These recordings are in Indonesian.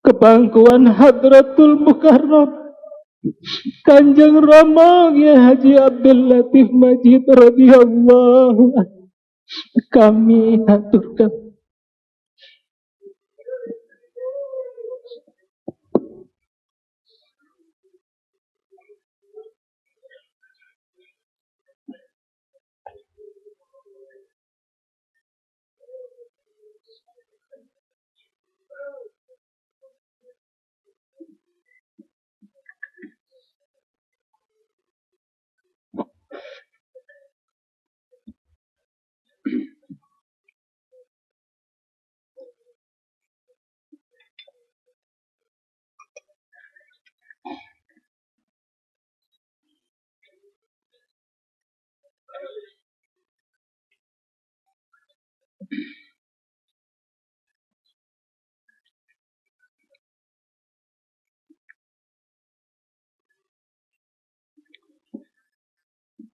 kepangkuan Hadratul Mukarram Kanjeng Rama Kiai Haji Abdul Latif Majid radhiyallahu anhu, kami aturkan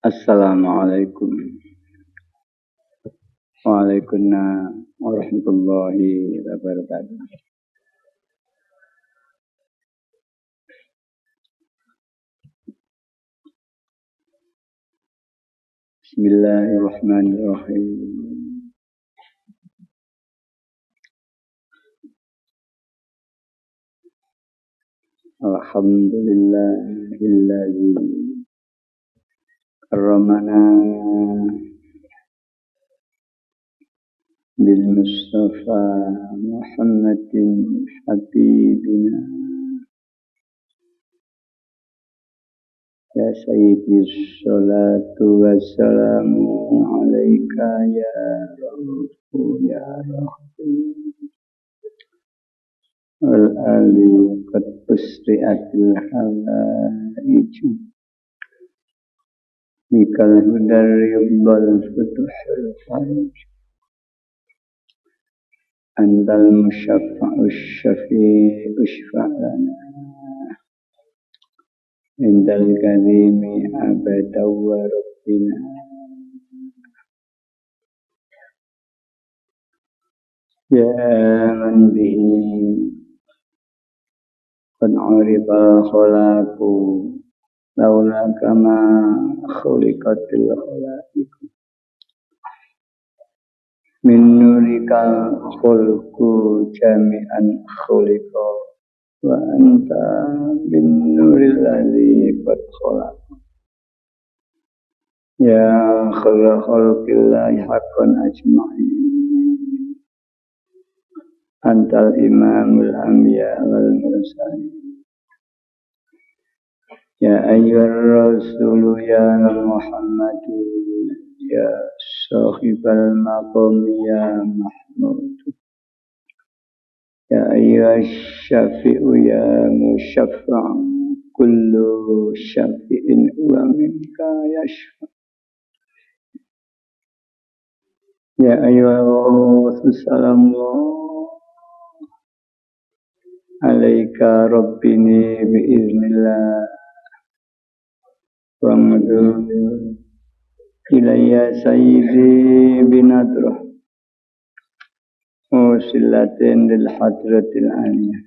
Assalamualaikum Waalaikumsalam warahmatullahi wabarakatuh. Bismillahirrahmanirrahim. Alhamdulillahilladzi karramana bil Mustafa Muhammadin habibina ya sayyidi sholatu wassalamu alaika ya Rasul ya Rahim wal ali qad usri'atil halaij mikal hudar yubbal futuhul farj antal musyaffa'u syafi'u syafa'lana indal karimi abada wa rabbina ya man bihi qad uribal khalaqu laula kama khuliqatil khalaiq min nurikal khulqu jami'an khuliqa wa anta bin nuril ladzi qad khalaq ya khalqillahi haqqan ajma'in antal imamul anbiya wal mursalin ya ayyuhar rasul ya Muhammadu ya sahibal maqam ya mahmud ya ayyuhash syafi'u ya musyaffa'u kullu syafi'in wa minka yashfa' ya ayyuhal salamu alaika rabbini biiznillah wa madu ilayya sayyidi binadrah musilatin lil hadratil aliyah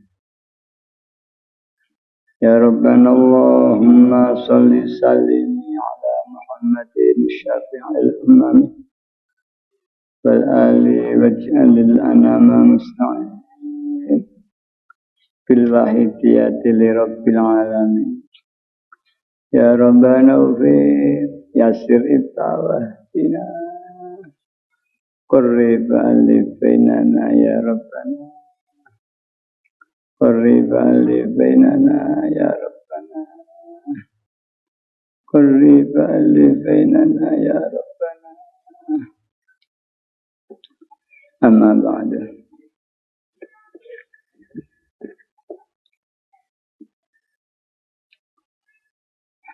ya rabbana Allahumma salli sallimi ala Muhammadin syafi'il umami wal ali waj'alil anama musta'in bil wahidiyati li rabbil alamin ya rabbana ufir yasir ibtawahdina qurrib alif bainana ya rabbana qurrib alif bainana ya rabbana qurrib alif bainana ya rabbana amma ba'da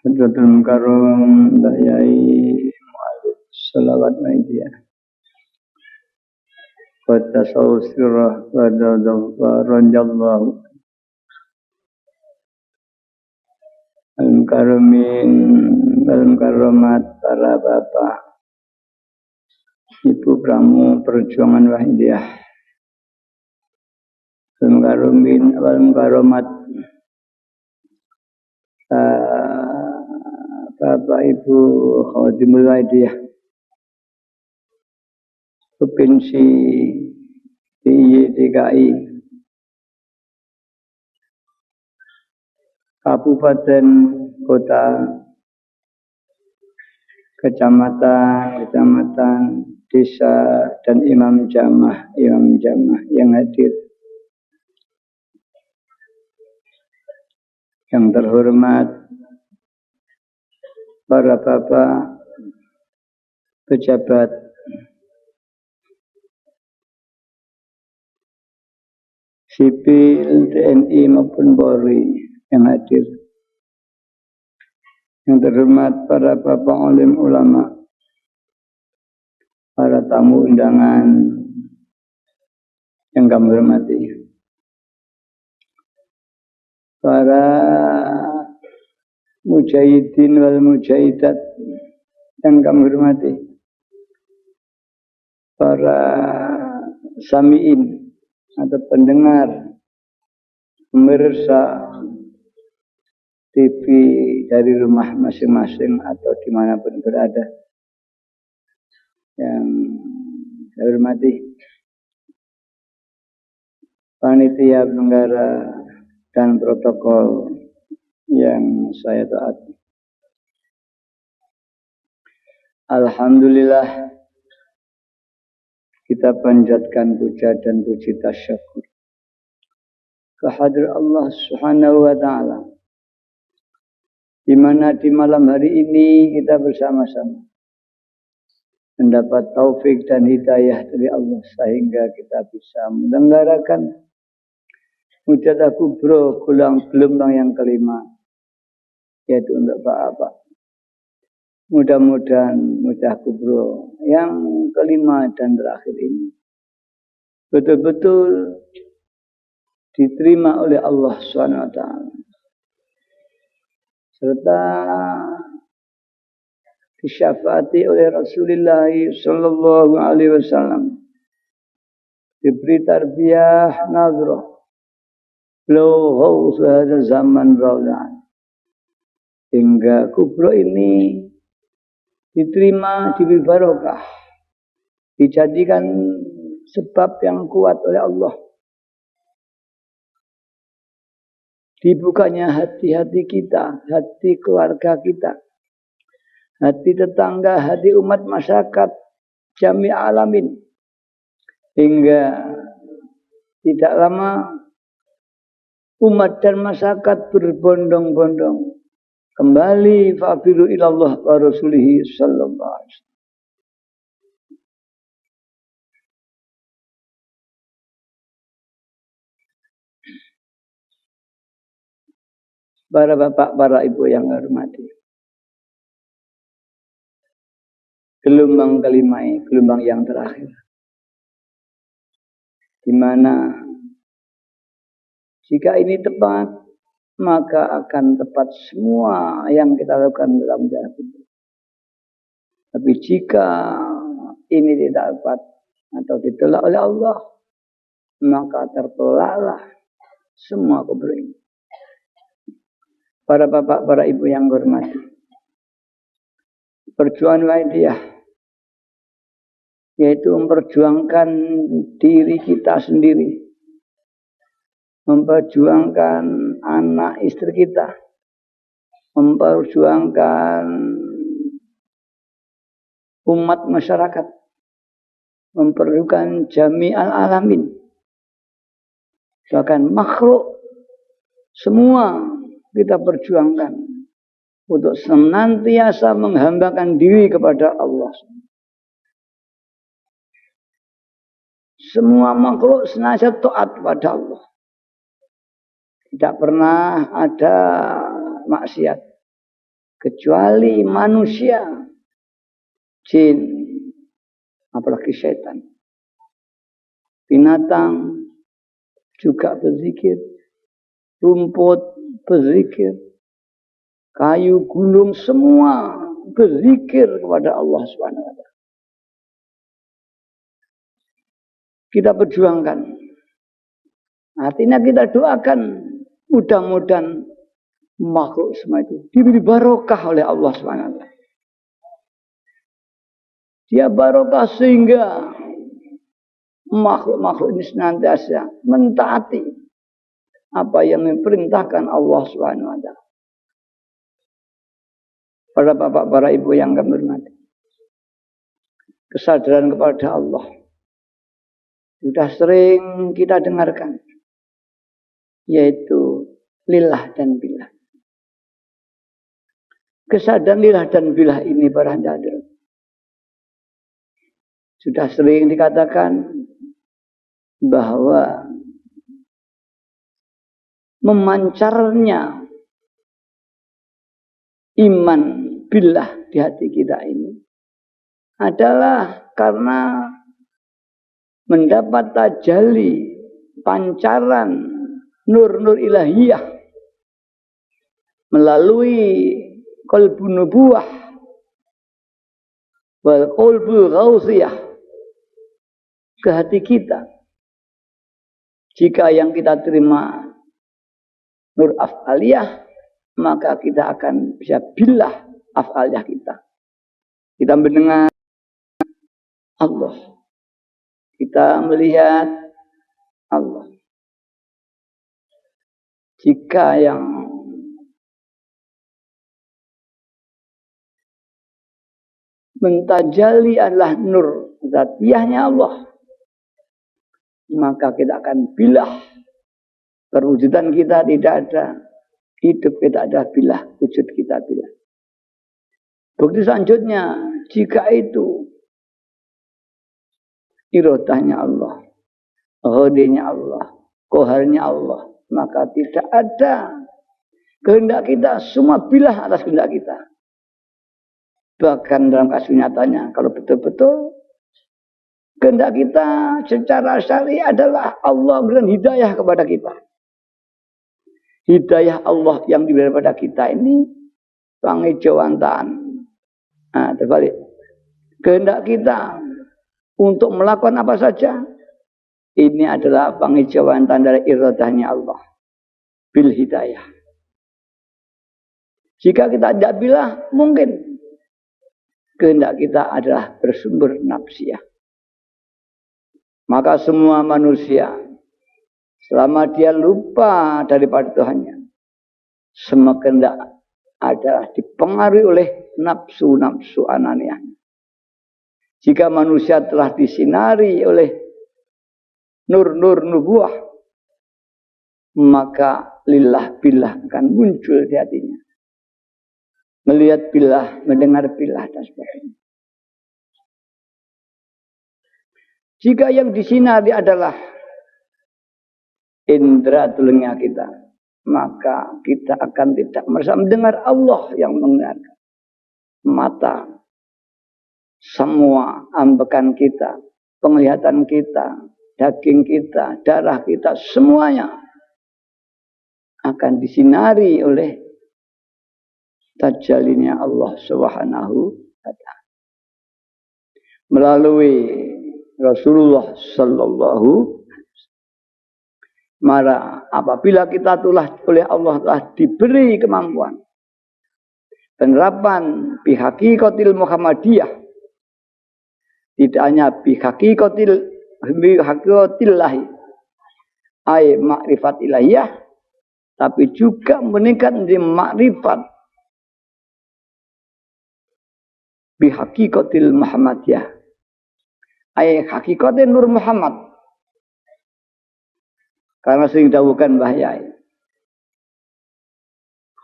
Hadratul Mukarram Yai Mu'alif Salawat Maidiyah wa tasawusirah wa radallahu al-mukarramin wal-mukarramat para bapak ibu pramu perjuangan Wahidiyah Al-Mukarramin wal-Mukarramat, Bapak Ibu Khadimul Aidiyah Provinsi DKI, Kabupaten, Kota, Kecamatan, Desa, dan imam jamaah yang hadir. Yang terhormat para bapak pejabat sipil, TNI maupun Polri yang hadir. Yang terhormat para bapak alim ulama, para tamu undangan yang kami hormati, para mujahidin wal mujahidat yang kami hormati, para sami'in atau pendengar, pemirsa TV dari rumah masing-masing atau dimanapun berada yang saya hormati, panitia penyelenggara dan protokol yang saya taati. Alhamdulillah, kita panjatkan puja dan puji tasyukur kehadirat Allah Subhanahu wa taala, di mana di malam hari ini kita bersama-sama mendapat taufik dan hidayah dari Allah sehingga kita bisa mendengarkan mujadah kubro gelombang yang kelima, yaitu untuk Bapak. Mudah-mudahan mujadah kubro yang kelima dan terakhir ini betul-betul diterima oleh Allah SWT, serta disyafaati oleh Rasulullah sallallahu alaihi wasallam, diberi tarbiyah nazrah beliau sehada zaman raulan, hingga kubro ini diterima, diberi barokah, dijadikan sebab yang kuat oleh Allah, dibukanya hati-hati kita, hati keluarga kita, hati tetangga, hati umat masyarakat jami alamin, hingga tidak lama umat dan masyarakat berbondong-bondong kembali fa'firu ilallah wa rasulihi sallallahu alaihi wasallam. Para bapak, para ibu yang hormati, gelombang kelima ini, gelombang yang terakhir, di mana jika ini tepat, maka akan tepat semua yang kita lakukan dalam jalan hidup. Tapi jika ini tidak tepat atau ditolak oleh Allah, maka tertolaklah semua kubro ini. Para bapak, para ibu yang hormati, perjuangan Aidiyah yaitu memperjuangkan diri kita sendiri, memperjuangkan anak istri kita, memperjuangkan umat masyarakat, memperjuangkan jami'al alamin, bahkan makhluk semua kita perjuangkan untuk senantiasa menghambakan diri kepada Allah. Semua makhluk senantiasa taat kepada Allah. Tidak pernah ada maksiat kecuali manusia, jin, apalagi setan. Binatang juga berzikir, rumput berzikir, kayu, gunung, semua berzikir kepada Allah SWT. Kita perjuangkan Artinya kita doakan mudah-mudahan makhluk semua itu diberi barokah oleh Allah SWT. Dia barokah sehingga makhluk-makhluk ini senantiasa mentaati apa yang diperintahkan Allah SWT. Para bapak, para ibu yang kami hormati, kesadaran kepada Allah sudah sering kita dengarkan, yaitu lillah dan billah. Kesadaran lillah dan billah ini para hadirin sudah sering dikatakan bahwa memancarnya iman billah di hati kita ini adalah karena mendapat tajalli pancaran nur-nur ilahiyah melalui qalbu nubuwah wal qalbu ghausiyah ke hati kita. Jika yang kita terima nur af'aliyah, maka kita akan bisa billah af'aliyah kita. Kita mendengar Allah, kita melihat Allah. Jika yang mentajali adalah nur zatiyahnya Allah, maka kita akan billah. Perwujudan kita tidak ada, hidup kita ada billah, wujud kita billah. Bukti selanjutnya, jika itu irodahnya Allah, ghadinya Allah, koharnya Allah, maka tidak ada kehendak kita, semua billah atas kehendak kita. Bahkan dalam kasus nyatanya, kalau betul-betul kehendak kita secara syar'i adalah Allah memberikan hidayah kepada kita. Hidayah Allah yang diberi kepada kita ini pangijauantan. Nah, terbalik. Kehendak kita untuk melakukan apa saja, ini adalah pangijauantan dari iradahnya Allah bil hidayah. Jika kita tidak billah, mungkin kehendak kita adalah bersumber nafsiyah. Maka semua manusia, selama dia lupa daripada Tuhannya, semua kehendak adalah dipengaruhi oleh nafsu-nafsu ananiahnya. Jika manusia telah disinari oleh nur-nur nubuah, maka lillah billah akan muncul di hatinya. Melihat billah, mendengar billah, dan sebagainya. Jika yang disinari adalah indera telinga kita, maka kita akan tidak merasa mendengar Allah yang mendengarkan. Mata, semua ambekan kita, penglihatan kita, daging kita, darah kita, semuanya akan disinari oleh tajalinya Allah Subhanahu wa ta'ala. Melalui Rasulullah sallallahu maka apabila kita telah oleh Allah telah diberi kemampuan penerapan bihaqikatil Muhammadiyah, tidak hanya bihaqikatil lahi ay makrifat ilahiyah, tapi juga meningkat menjadi makrifat bihaqikatil Muhammadiyah ay hakikatin Nur Muhammad. Karena sering dawuhkan Mbah Yai,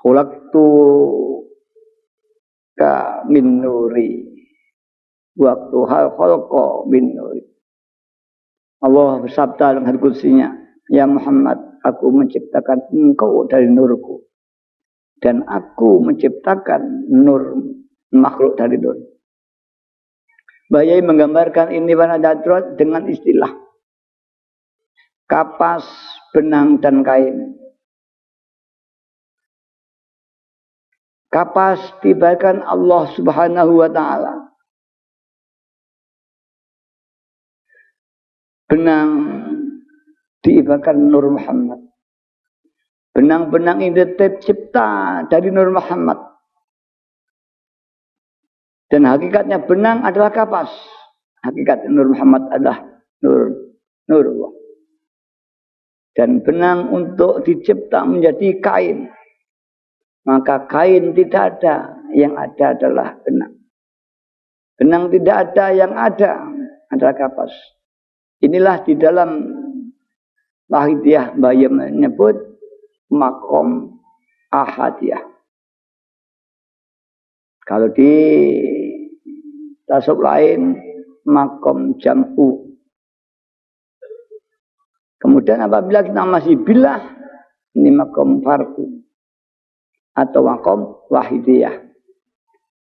khulaqtu ka min nuri waktu hal khalqa min nuri. Allah bersabda dalam hadis-nya, ya Muhammad, aku menciptakan engkau dari nurku dan aku menciptakan nur makhluk dari nur. Mbah Yai menggambarkan ini pada hadrat dengan istilah kapas, benang, dan kain. Kapas diberikan Allah Subhanahu wa ta'ala. Benang diibaratkan Nur Muhammad. Benang-benang ini tercipta dari Nur Muhammad. Dan hakikatnya benang adalah kapas. Hakikat Nur Muhammad adalah Nurullah. Dan benang untuk dicipta menjadi kain. Maka kain tidak ada, yang ada adalah benang. Benang tidak ada, yang ada adalah kapas. Inilah di dalam Wahidiyah Bayam menyebut makom ahadiyah. Kalau di tasawuf lain makom jam'u. Kemudian apabila kita masih bilah, ini makom fardu atau makom wahidiyah.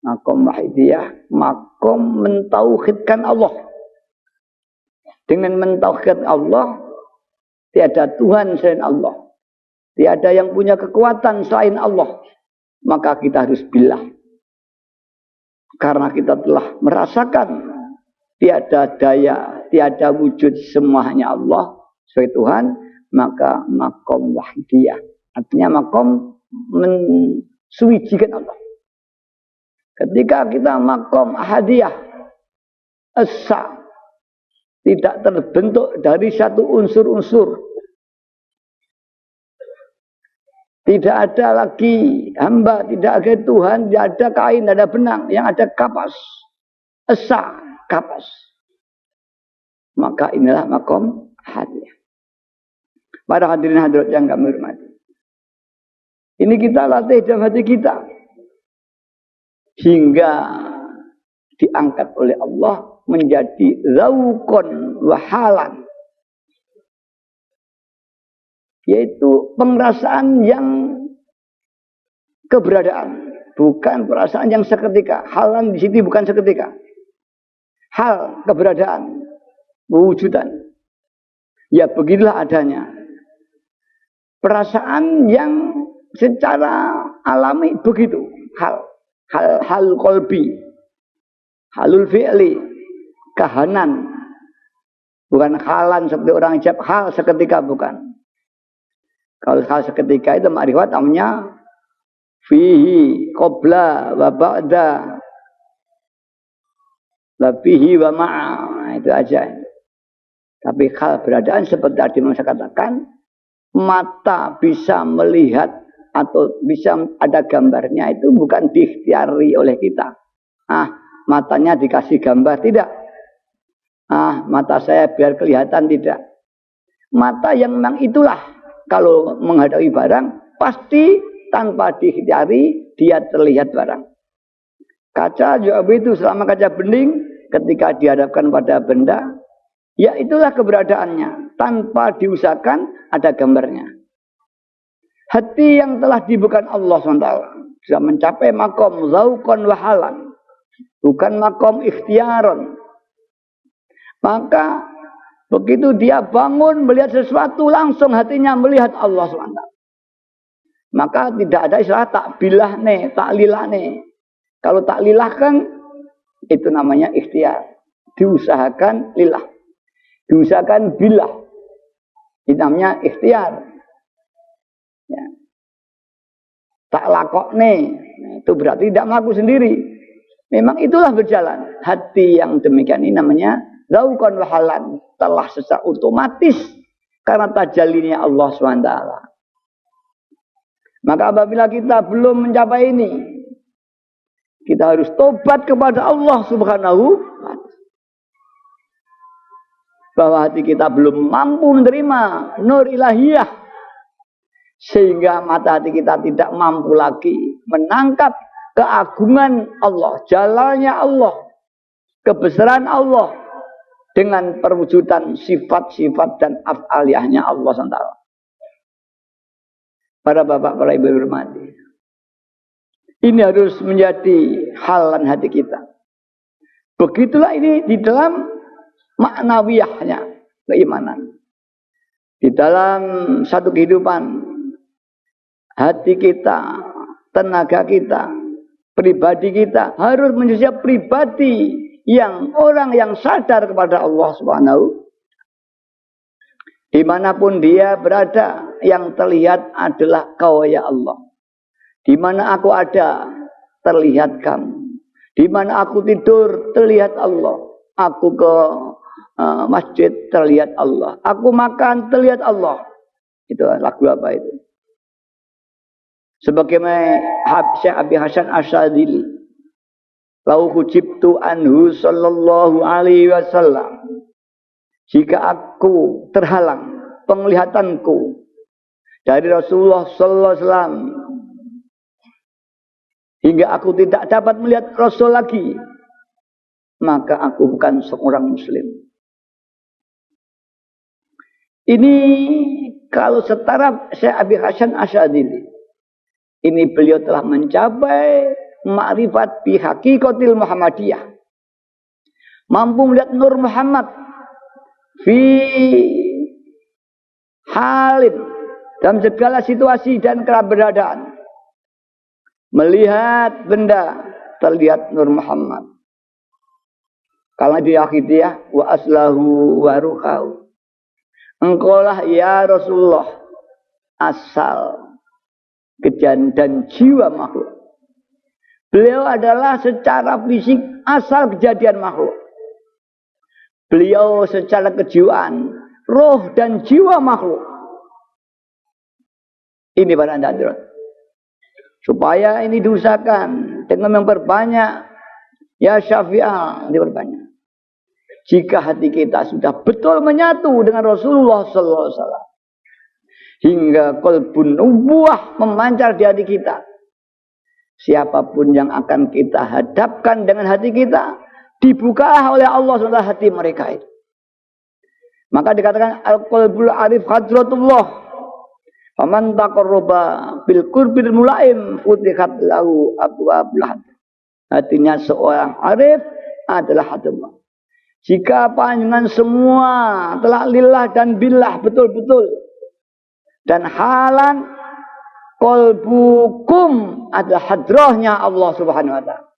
Makom wahidiyah, makom mentauhidkan Allah. Dengan mentauhidkan Allah, tiada Tuhan selain Allah. Tiada yang punya kekuatan selain Allah. Maka kita harus bilah. Karena kita telah merasakan tiada daya, tiada wujud, semuanya Allah sebagai Tuhan, maka makom wahidiyah. Artinya makom mensucikan Allah. Ketika kita makom ahadiyah, esa, tidak terbentuk dari satu unsur-unsur. Tidak ada lagi hamba, tidak ada Tuhan, tidak ada kain, tidak ada benang, yang ada kapas. Esa, kapas. Maka inilah makom ahadiyah. Para hadirin hadirat yang kami hormati. Ini kita latih dalam hati kita. Hingga diangkat oleh Allah menjadi zaukon wahalan. Yaitu pengerasaan yang keberadaan. Bukan perasaan yang seketika. Halan di sini bukan seketika. Hal keberadaan. Wujudan. Ya beginilah adanya. Perasaan yang secara alami begitu. Hal kolbi. Halul fi'li. Kahanan. Bukan halan seperti orang jawab. Hal seketika bukan. Kalau hal seketika itu makrifat namanya fihi qabla wa ba'da wa fihi wa ma'a, itu aja. Tapi hal beradaan seperti tadi saya katakan, mata bisa melihat atau bisa ada gambarnya itu bukan diikhtiari oleh kita. Matanya dikasih gambar, tidak. Mata saya biar kelihatan, tidak. Mata yang memang itulah. Kalau menghadapi barang, pasti tanpa diikhtiari dia terlihat barang. Kaca juga begitu, selama kaca bening, ketika dihadapkan pada benda, ya itulah keberadaannya. Tanpa diusahakan ada gambarnya. Hati yang telah dibukakan Allah SWT sudah mencapai makom zaukon wahalan, bukan makom ikhtiaron. Maka begitu dia bangun melihat sesuatu, langsung hatinya melihat Allah SWT. Maka tidak ada istilah takbilah nih, taklilah nih. Kalau taklilah kan itu namanya ikhtiar. Diusahakan lillah. Diusahakan billah. Itu namanya ikhtiar. Ya. Tak lakok nih. Itu berarti tidak mengaku sendiri. Memang itulah berjalan. Hati yang demikian ini namanya zaukon wahalan, telah secara otomatis karena tajallinya Allah SWT. Maka apabila kita belum mencapai ini, kita harus tobat kepada Allah Subhanahu wa Ta'ala. Bahwa hati kita belum mampu menerima nur ilahiyah, sehingga mata hati kita tidak mampu lagi menangkap keagungan Allah, jalannya Allah, kebesaran Allah, dengan perwujudan sifat-sifat dan af'aliyahnya Allah SWT. Para bapak, para ibu hormati. Ini harus menjadi halan hati kita. Begitulah ini di dalam maknawiyahnya keimanan. Di dalam satu kehidupan, hati kita, tenaga kita, pribadi kita harus menjadi pribadi yang orang yang sadar kepada Allah Subhanahu. Dimanapun dia berada, yang terlihat adalah Kau ya Allah. Di mana aku ada, terlihat Kamu. Di mana aku tidur, terlihat Allah. Aku ke masjid, terlihat Allah. Aku makan, terlihat Allah. Itu lagu apa itu? Sebagaimana Syekh Abi Hasan Asyadzili, lau hujibtu anhu sallallahu alaihi wasallam, jika aku terhalang penglihatanku dari Rasulullah sallallahu alaihi wasallam hingga aku tidak dapat melihat Rasul lagi, maka aku bukan seorang muslim. Ini kalau setara Syekh Abi Hasan Asyadzili, ini beliau telah mencapai ma'rifat bi haqiqatil Muhammadiyah. Mampu melihat Nur Muhammad fi halin, dalam segala situasi dan keberadaan. Melihat benda, terlihat Nur Muhammad. Kalau di akidiyah, wa aslahu wa ruhahu. Engkaulah ya Rasulullah asal kejadian dan jiwa makhluk. Beliau adalah secara fisik asal kejadian makhluk. Beliau secara kejiwaan, roh dan jiwa makhluk. Ini para hadirin. Supaya ini diusahakan dengan memperbanyak ya Syafi'ah, diperbanyak. Jika hati kita sudah betul menyatu dengan Rasulullah sallallahu alaihi wasallam, hingga qalbun nubuwah memancar di hati kita, siapapun yang akan kita hadapkan dengan hati kita, dibukalah oleh Allah SWT hati mereka itu. Maka dikatakan al-qalbul arif hadratullah. Faman taqarraba bil qurbil mulaim futihat lahu abwabul hadrat. Hatinya seorang arif adalah hadratullah. Jika panjenengan semua telah lillah dan billah betul-betul, dan halan qalbukum adalah hadrahnya Allah Subhanahu wa taala.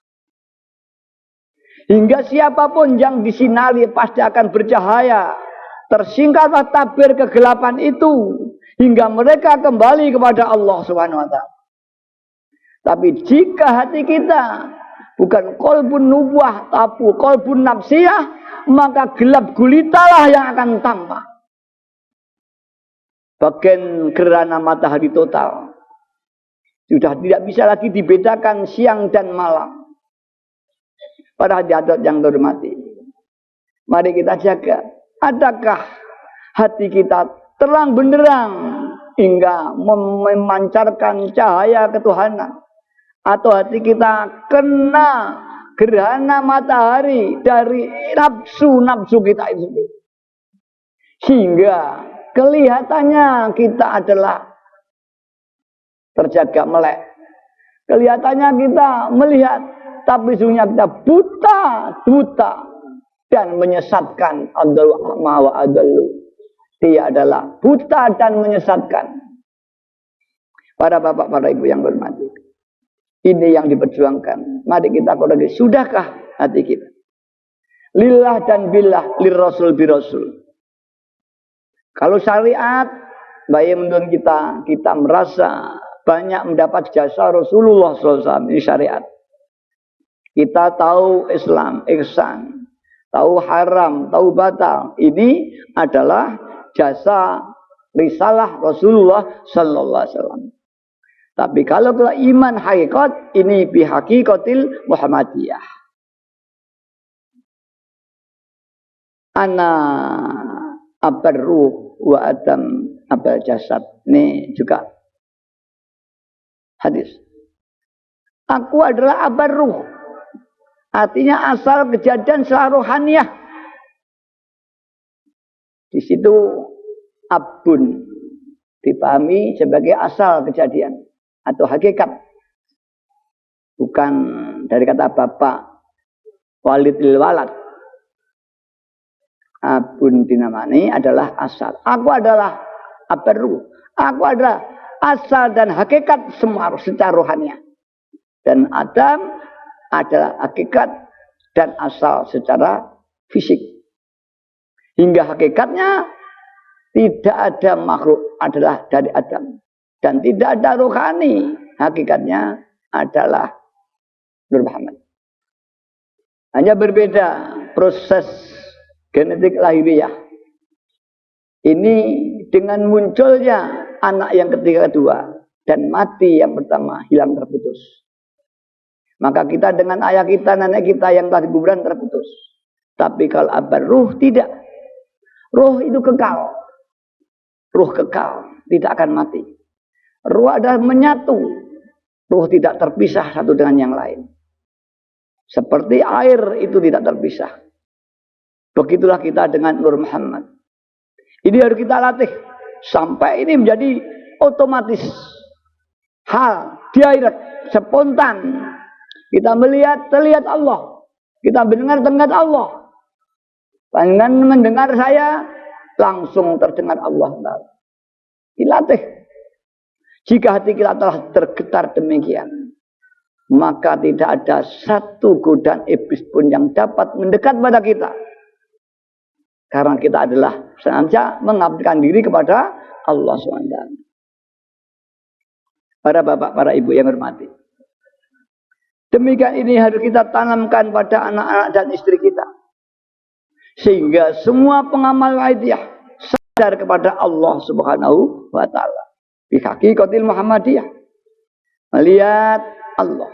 Hingga siapapun yang disinari pasti akan bercahaya. Tersingkatlah tabir kegelapan itu hingga mereka kembali kepada Allah Subhanahu wa taala. Tapi jika hati kita bukan qalbun nubuwah tapi qalbun nafsiyah, maka gelap gulitalah yang akan tampak. Bagian gerhana matahari total sudah tidak bisa lagi dibedakan siang dan malam. Para hadirat yang terhormati, mari kita jaga. Adakah hati kita terang benderang hingga memancarkan cahaya ketuhanan, atau hati kita kena gerhana matahari dari nafsu kita itu, hingga kelihatannya kita adalah terjaga melek, kelihatannya kita melihat, tapi sesungguhnya kita buta dan menyesatkan. Adallu ma wa adallu. Dia adalah buta dan menyesatkan. Para bapak, para ibu yang berhormat, ini yang diperjuangkan. Mari kita koreksi. Sudahkah hati kita lillah dan billah, lirrasul birasul? Kalau syariat baik menurut kita merasa banyak mendapat jasa Rasulullah SAW. Ini syariat. Kita tahu Islam, ihsan, tahu haram, tahu batal. Ini adalah jasa risalah Rasulullah sallallahu alaihi wasallam. Tapi kalau iman hakikat, ini bihaqikatil Muhammadiyah. Ana abar ruh wa adam abal jasad. Ini juga hadis. Aku adalah abar ruh. Artinya asal kejadian secara rohaniah. Di situ abun dipahami sebagai asal kejadian atau hakikat. Bukan dari kata bapak walidil walad. Abun dinamani adalah asal. Aku adalah abaru. Aku adalah asal dan hakikat semua secara rohaniah. Dan Adam adalah hakikat dan asal secara fisik. Hingga hakikatnya tidak ada makhluk adalah dari Adam. Dan tidak ada rohani, hakikatnya adalah Nur Muhammad. Hanya berbeda proses genetik lahiriah. Ini dengan munculnya anak yang ketiga kedua dan mati yang pertama, hilang terputus. Maka kita dengan ayah kita, nenek kita yang telah dikuburan terputus. Tapi kalau abar ruh tidak. Ruh itu kekal. Ruh kekal, tidak akan mati. Ruh adalah menyatu. Ruh tidak terpisah satu dengan yang lain. Seperti air itu tidak terpisah. Begitulah kita dengan Nur Muhammad. Ini harus kita latih. Sampai ini menjadi otomatis. Hal, direct, spontan. Kita melihat, terlihat Allah. Kita mendengar Allah. Dengan mendengar saya, langsung terdengar Allah. Dilatih. Jika hati kita telah tergetar demikian, maka tidak ada satu godaan iblis pun yang dapat mendekat pada kita. Karena kita adalah senantiasa mengabdikan diri kepada Allah SWT. Para bapak, para ibu yang hormati. Demikian ini harus kita tanamkan pada anak-anak dan istri kita. Sehingga semua pengamal aidiah sadar kepada Allah Subhanahu wa taala. Bi haqiqatil Muhammadiyah. Melihat Allah.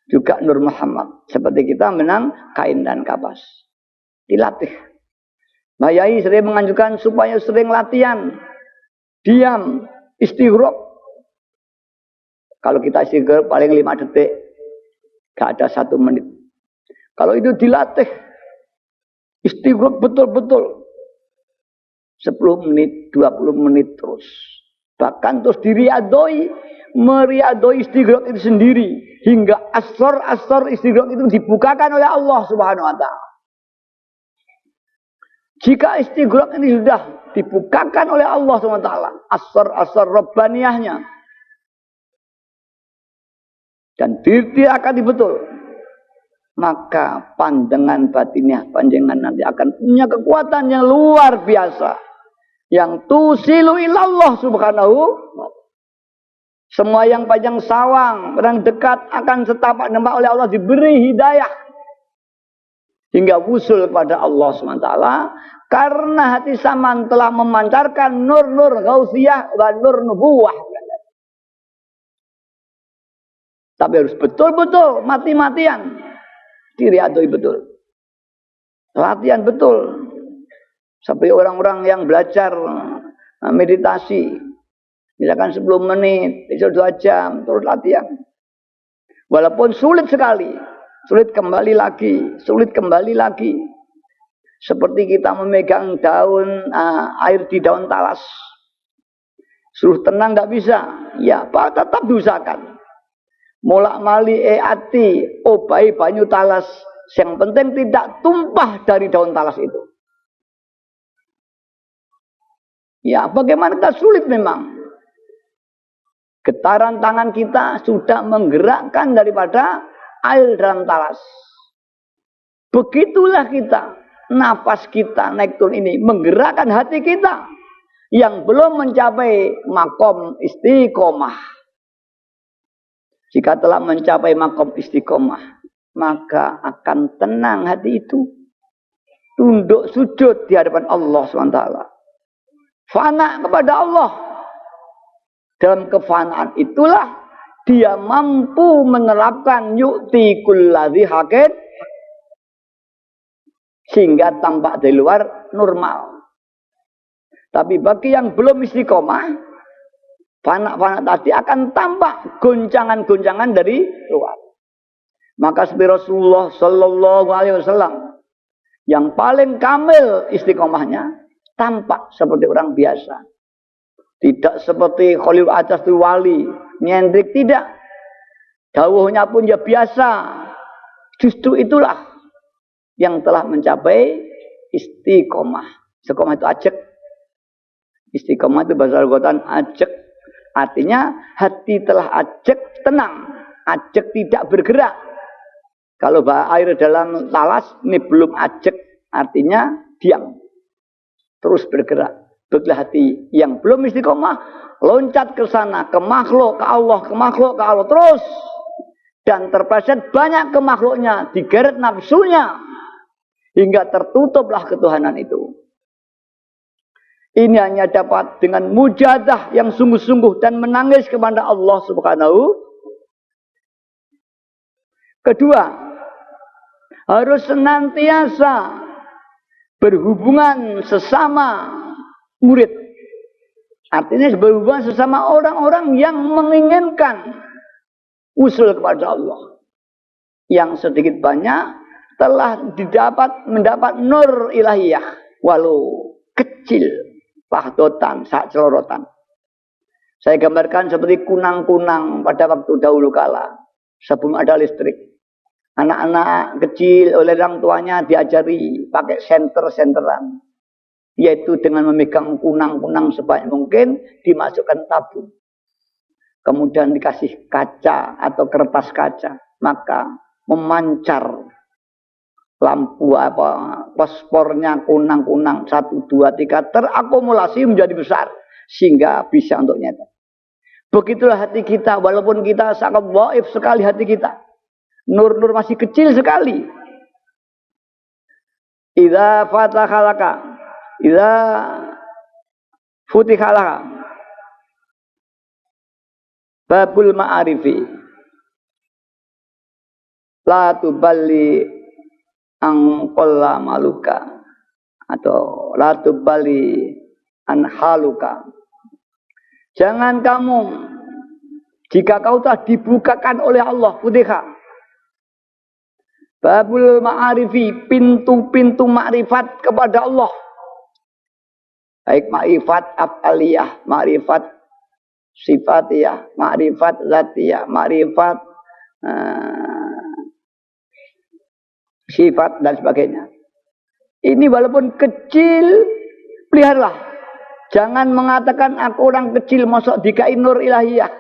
Juga Nur Muhammad. Seperti kita menang kain dan kapas. Dilatih. Mbak Yai sering menganjurkan supaya sering latihan. Diam. Istighraq. Kalau kita istighraq paling 5 detik. Gak ada 1 menit. Kalau itu dilatih. Istighraq betul-betul. 10 menit, 20 menit terus. Bahkan terus diriadoi. Meriadoi istighraq itu sendiri. Hingga asar istighraq itu dibukakan oleh Allah Subhanahu wa ta'ala. Jika istighraq ini sudah dibukakan oleh Allah Subhanahu wa ta'ala. Asar rabbaniyahnya. Dan dirtiakati betul. Maka pandangan batinnya panjangan nanti akan punya kekuatan yang luar biasa. Yang tusilu ilallah subhanahu wa ta'ala. Semua yang panjang sawang, yang dekat akan setapak nampak oleh Allah diberi hidayah. Hingga wusul kepada Allah SWT. Karena hati saman telah memancarkan nur-nur ghausiyah dan nur nubuwah. Tapi harus betul-betul, mati-matian. Diriadoi betul. Latihan betul. Sampai orang-orang yang belajar meditasi. Misalkan 10 menit, bisa 2 jam, terus latihan. Walaupun sulit sekali. Sulit kembali lagi. Sulit kembali lagi. Seperti kita memegang daun, air di daun talas. Suruh tenang tidak bisa. Ya, Pak, tetap diusahakan. Mulak mali ati, obai banyu talas. Yang penting tidak tumpah dari daun talas itu. Ya, bagaimana kita sulit memang. Getaran tangan kita sudah menggerakkan daripada air dalam talas. Begitulah kita, nafas kita naik turun ini menggerakkan hati kita yang belum mencapai makom istiqomah. Jika telah mencapai makom istiqomah, maka akan tenang hati itu. Tunduk sujud di hadapan Allah SWT. Fana kepada Allah. Dalam kefanaan itulah dia mampu menerapkan yu'ti kulladzi haqqin sehingga tampak dari luar normal. Tapi bagi yang belum istiqomah, fana-fana tadi akan tampak goncangan-goncangan dari luar. Maka seperti Rasulullah Sallallahu Alaihi Wasallam yang paling kamil istiqomahnya tampak seperti orang biasa. Tidak seperti Khalil Atas wali, nyentrik tidak. Dawuhnya pun ya biasa. Justru itulah yang telah mencapai istiqomah. Istiqomah itu ajek. Istiqomah itu bahasa Al-Quran ajek. Artinya hati telah ajek, tenang. Ajek tidak bergerak. Kalau air dalam talas ini belum ajek. Artinya diam. Terus bergerak. Begitulah hati yang belum istiqomah, loncat ke sana, ke makhluk, ke Allah, ke makhluk, ke Allah terus. Dan terpleset banyak ke makhluknya, digeret nafsunya. Hingga tertutuplah ketuhanan itu. Ini hanya dapat dengan mujahadah yang sungguh-sungguh dan menangis kepada Allah Subhanahu. Kedua, harus senantiasa berhubungan sesama murid. Artinya berhubungan sesama orang-orang yang menginginkan usul kepada Allah. Yang sedikit banyak telah mendapat nur ilahiyah. Walau kecil, pahdotan, sak celorotan. Saya gambarkan seperti kunang-kunang pada waktu dahulu kala. Sebelum ada listrik. Anak-anak kecil oleh orang tuanya diajari pakai senter-senteran. Yaitu dengan memegang kunang-kunang sebanyak mungkin dimasukkan tabung. Kemudian dikasih kaca atau kertas kaca. Maka memancar lampu fosfornya kunang-kunang 1, 2, 3 terakumulasi menjadi besar. Sehingga bisa untuk nyata. Begitulah hati kita. Walaupun kita sangat dhaif sekali hati kita. Nur-nur masih kecil sekali. Idza fatahalaka, idza futihalaka babul ma'arifi la tuballi ang qalla maluka atau la tuballi an haluka. Jangan kamu, jika kau telah dibukakan oleh Allah, futiha babul ma'arifi, pintu-pintu ma'rifat kepada Allah. Baik ma'rifat af'aliyah, ma'rifat sifatiyah, ma'rifat zatiyah, ma'rifat sifat dan sebagainya. Ini walaupun kecil, peliharalah. Jangan mengatakan aku orang kecil, mosok dikai nur ilahiyah.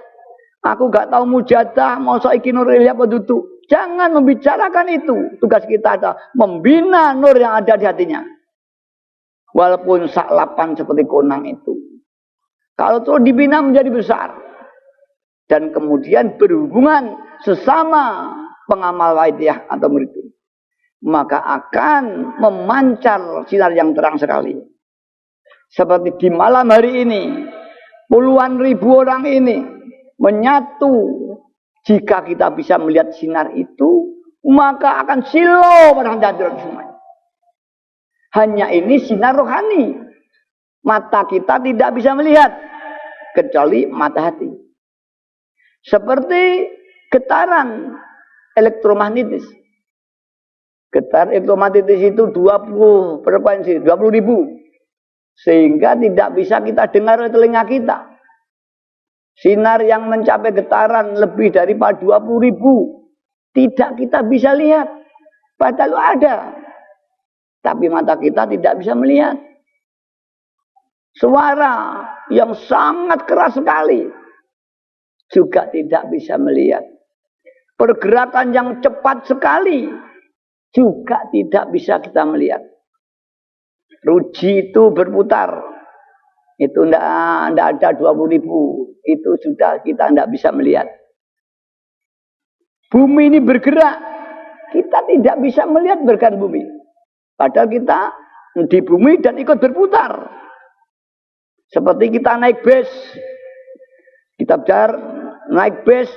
Aku gak tahu mujadah, mosok iki nur ilahiyah pedutu. Jangan membicarakan itu. Tugas kita adalah membina nur yang ada di hatinya. Walaupun saklapan seperti kunang itu. Kalau terus dibina menjadi besar. Dan kemudian berhubungan sesama pengamal waidiyah atau murid. Maka akan memancar sinar yang terang sekali. Seperti di malam hari ini. Puluhan ribu orang ini menyatu. Jika kita bisa melihat sinar itu, maka akan silau pada hadirat semuanya. Hanya ini sinar rohani. Mata kita tidak bisa melihat. Kecuali mata hati. Seperti getaran elektromagnetis. Getaran elektromagnetis itu 20 frekuensi, 20.000. Sehingga tidak bisa kita dengar oleh telinga kita. Sinar yang mencapai getaran lebih daripada 20.000 tidak kita bisa lihat. Padahal ada. Tapi mata kita tidak bisa melihat. Suara yang sangat keras sekali juga tidak bisa melihat. Pergerakan yang cepat sekali juga tidak bisa kita melihat. Ruji itu berputar. Itu tidak ada 20.000. Itu sudah kita tidak bisa melihat. Bumi ini bergerak. Kita tidak bisa melihat bergerak bumi. Padahal kita di bumi dan ikut berputar. Seperti kita naik bus. Kita naik bus.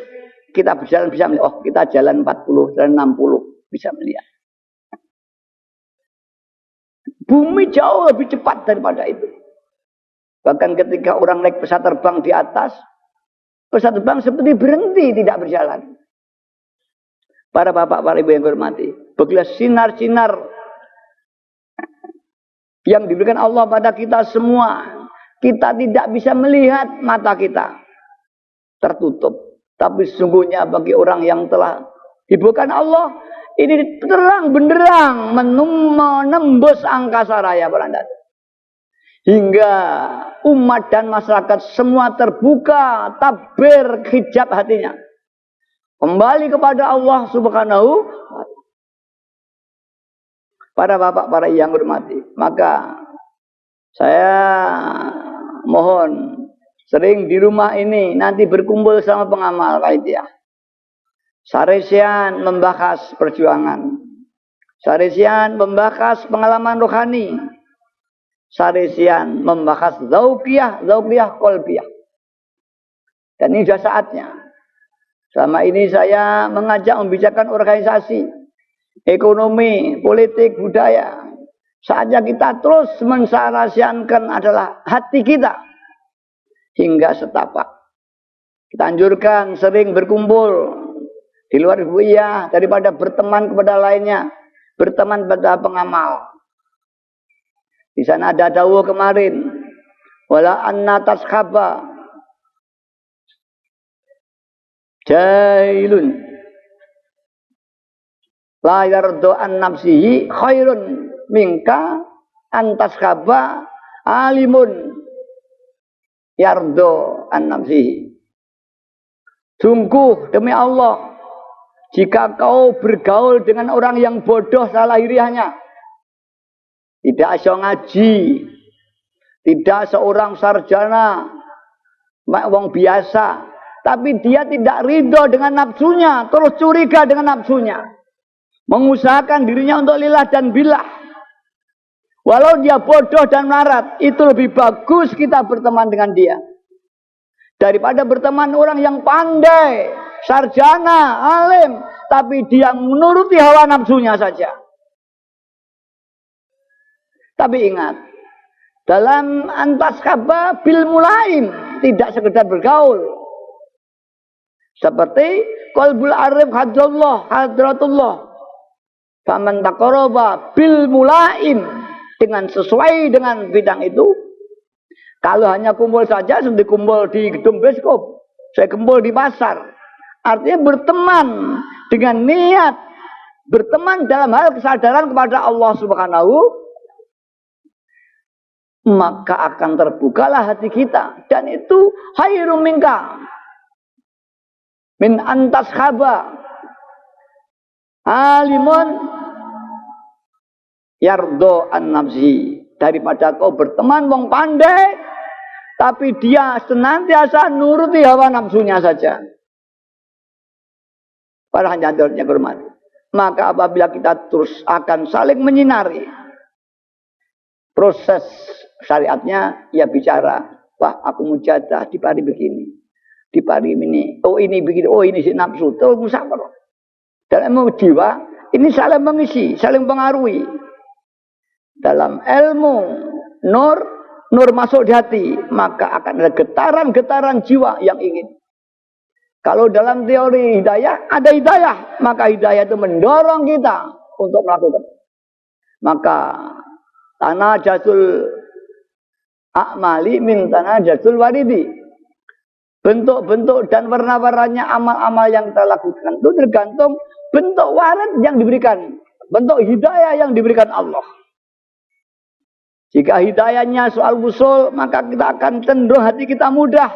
Kita berjalan bisa melihat. Oh, kita jalan 40, jalan 60. Bisa melihat. Bumi jauh lebih cepat daripada itu. Bahkan ketika orang naik pesawat terbang di atas, pesawat terbang seperti berhenti, tidak berjalan. Para bapak, para ibu yang hormati, begitulah sinar-sinar yang diberikan Allah pada kita semua. Kita tidak bisa melihat, mata kita tertutup. Tapi sesungguhnya bagi orang yang telah diberikan Allah, ini terang benderang menembus angkasa raya beranda. Hingga umat dan masyarakat semua terbuka, tabir hijab hatinya. Kembali kepada Allah Subhanahu. Para bapak, para yang hormati. Maka Saya mohon sering di rumah ini nanti berkumpul sama pengamal panitia. Saresian membahas perjuangan. Saresian membahas pengalaman rohani. Saresian membahas zauqiyah qalbiyah. Dan ini sudah saatnya. Selama ini saya mengajak membicarakan organisasi, ekonomi, politik, budaya. Saatnya kita terus mensarasiankan adalah hati kita hingga setapak. Kita anjurkan sering berkumpul di luar buaya daripada berteman kepada lainnya, berteman pada pengamal. Di sana ada dawuh kemarin, wala anna taskhaba jahilun la yardo an nafsihi khairun minka antas khaba alimun yardo an nafsihi. Sungguh demi Allah, jika kau bergaul dengan orang yang bodoh salahiriahnya, tidak iso ngaji, tidak seorang sarjana, wong biasa, tapi dia tidak ridho dengan nafsunya, terus curiga dengan nafsunya, mengusahakan dirinya untuk lillah dan billah. Walau dia bodoh dan melarat, itu lebih bagus kita berteman dengan dia daripada berteman orang yang pandai, sarjana, alim, tapi dia menuruti hawa nafsunya saja. Tapi ingat, dalam antas khaba bil mulaim, tidak sekedar bergaul. Seperti qalbul arif hadratullah. Faman taqarraba bil mulaim, dengan sesuai dengan bidang itu. Kalau hanya kumpul saja, seperti kumpul di gedung bioskop, saya kumpul di pasar. Artinya berteman dengan niat, berteman dalam hal kesadaran kepada Allah Subhanahu, maka akan terbukalah hati kita. Dan itu khairum minka min antas khaba alimun yardo an nafsi, daripada kau berteman wong pandai tapi dia senantiasa nuruti hawa nafsunya saja. Para hadirin hormat. Maka apabila kita terus akan saling menyinari proses syariatnya, ya bicara, wah aku mujadah di pari begini, di pari ini, oh ini begini, oh ini si nafsu, terus musafir. Dalam ilmu jiwa ini saling mengisi, saling pengaruhi. Dalam ilmu nur masuk di hati, maka akan ada getaran-getaran jiwa yang ingin. Kalau dalam teori hidayah, ada hidayah, maka hidayah itu mendorong kita untuk melakukan. Maka tanajasul a'mali min tanajasul waridi. Bentuk-bentuk dan warna-warnanya amal-amal yang kita lakukan itu tergantung bentuk warid yang diberikan, bentuk hidayah yang diberikan Allah. Jika hidayahnya soal usul, maka kita akan cenderung hati kita mudah.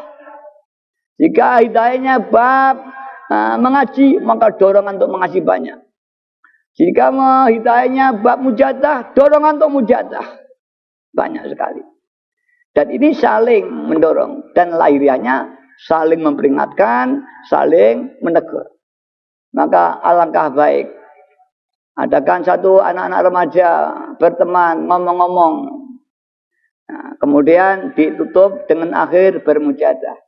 Jika hidayahnya bab mengaji, maka dorongan untuk mengaji banyak. Jika hidayahnya bab mujadah, dorongan untuk mujadah banyak sekali. Dan ini saling mendorong. Dan lahiriahnya saling memperingatkan, saling menegur. Maka alangkah baik adakan satu anak-anak remaja berteman, ngomong-ngomong. Nah, kemudian ditutup dengan akhir bermujadah.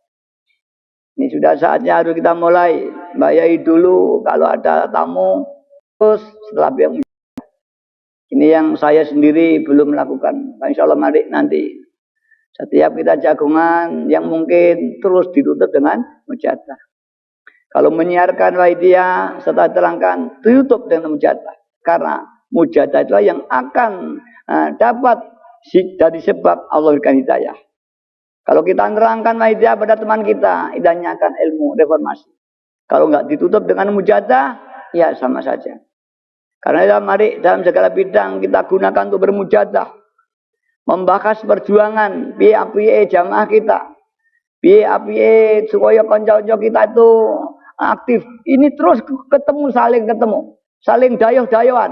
Ini sudah saatnya harus kita mulai. Mbak Yai dulu kalau ada tamu, terus setelah yang ini yang saya sendiri belum melakukan. Insya Allah mari nanti setiap kita jagungan yang mungkin terus ditutup dengan mujadah. Kalau menyiarkan waidia setelah terangkan, ditutup dengan mujadah. Karena mujadah itulah yang akan dapat dari sebab Allah berikan hidayah. Kalau kita nerangkan waidia pada teman kita, hidayahnya akan ilmu reformasi. Kalau enggak ditutup dengan mujadah, ya sama saja. Karena mari dalam segala bidang kita gunakan untuk bermujadah. Membahas perjuangan, piye jamaah kita. Piye supaya konco-konco kita itu aktif. Ini terus ketemu, saling dayoh-dayohan.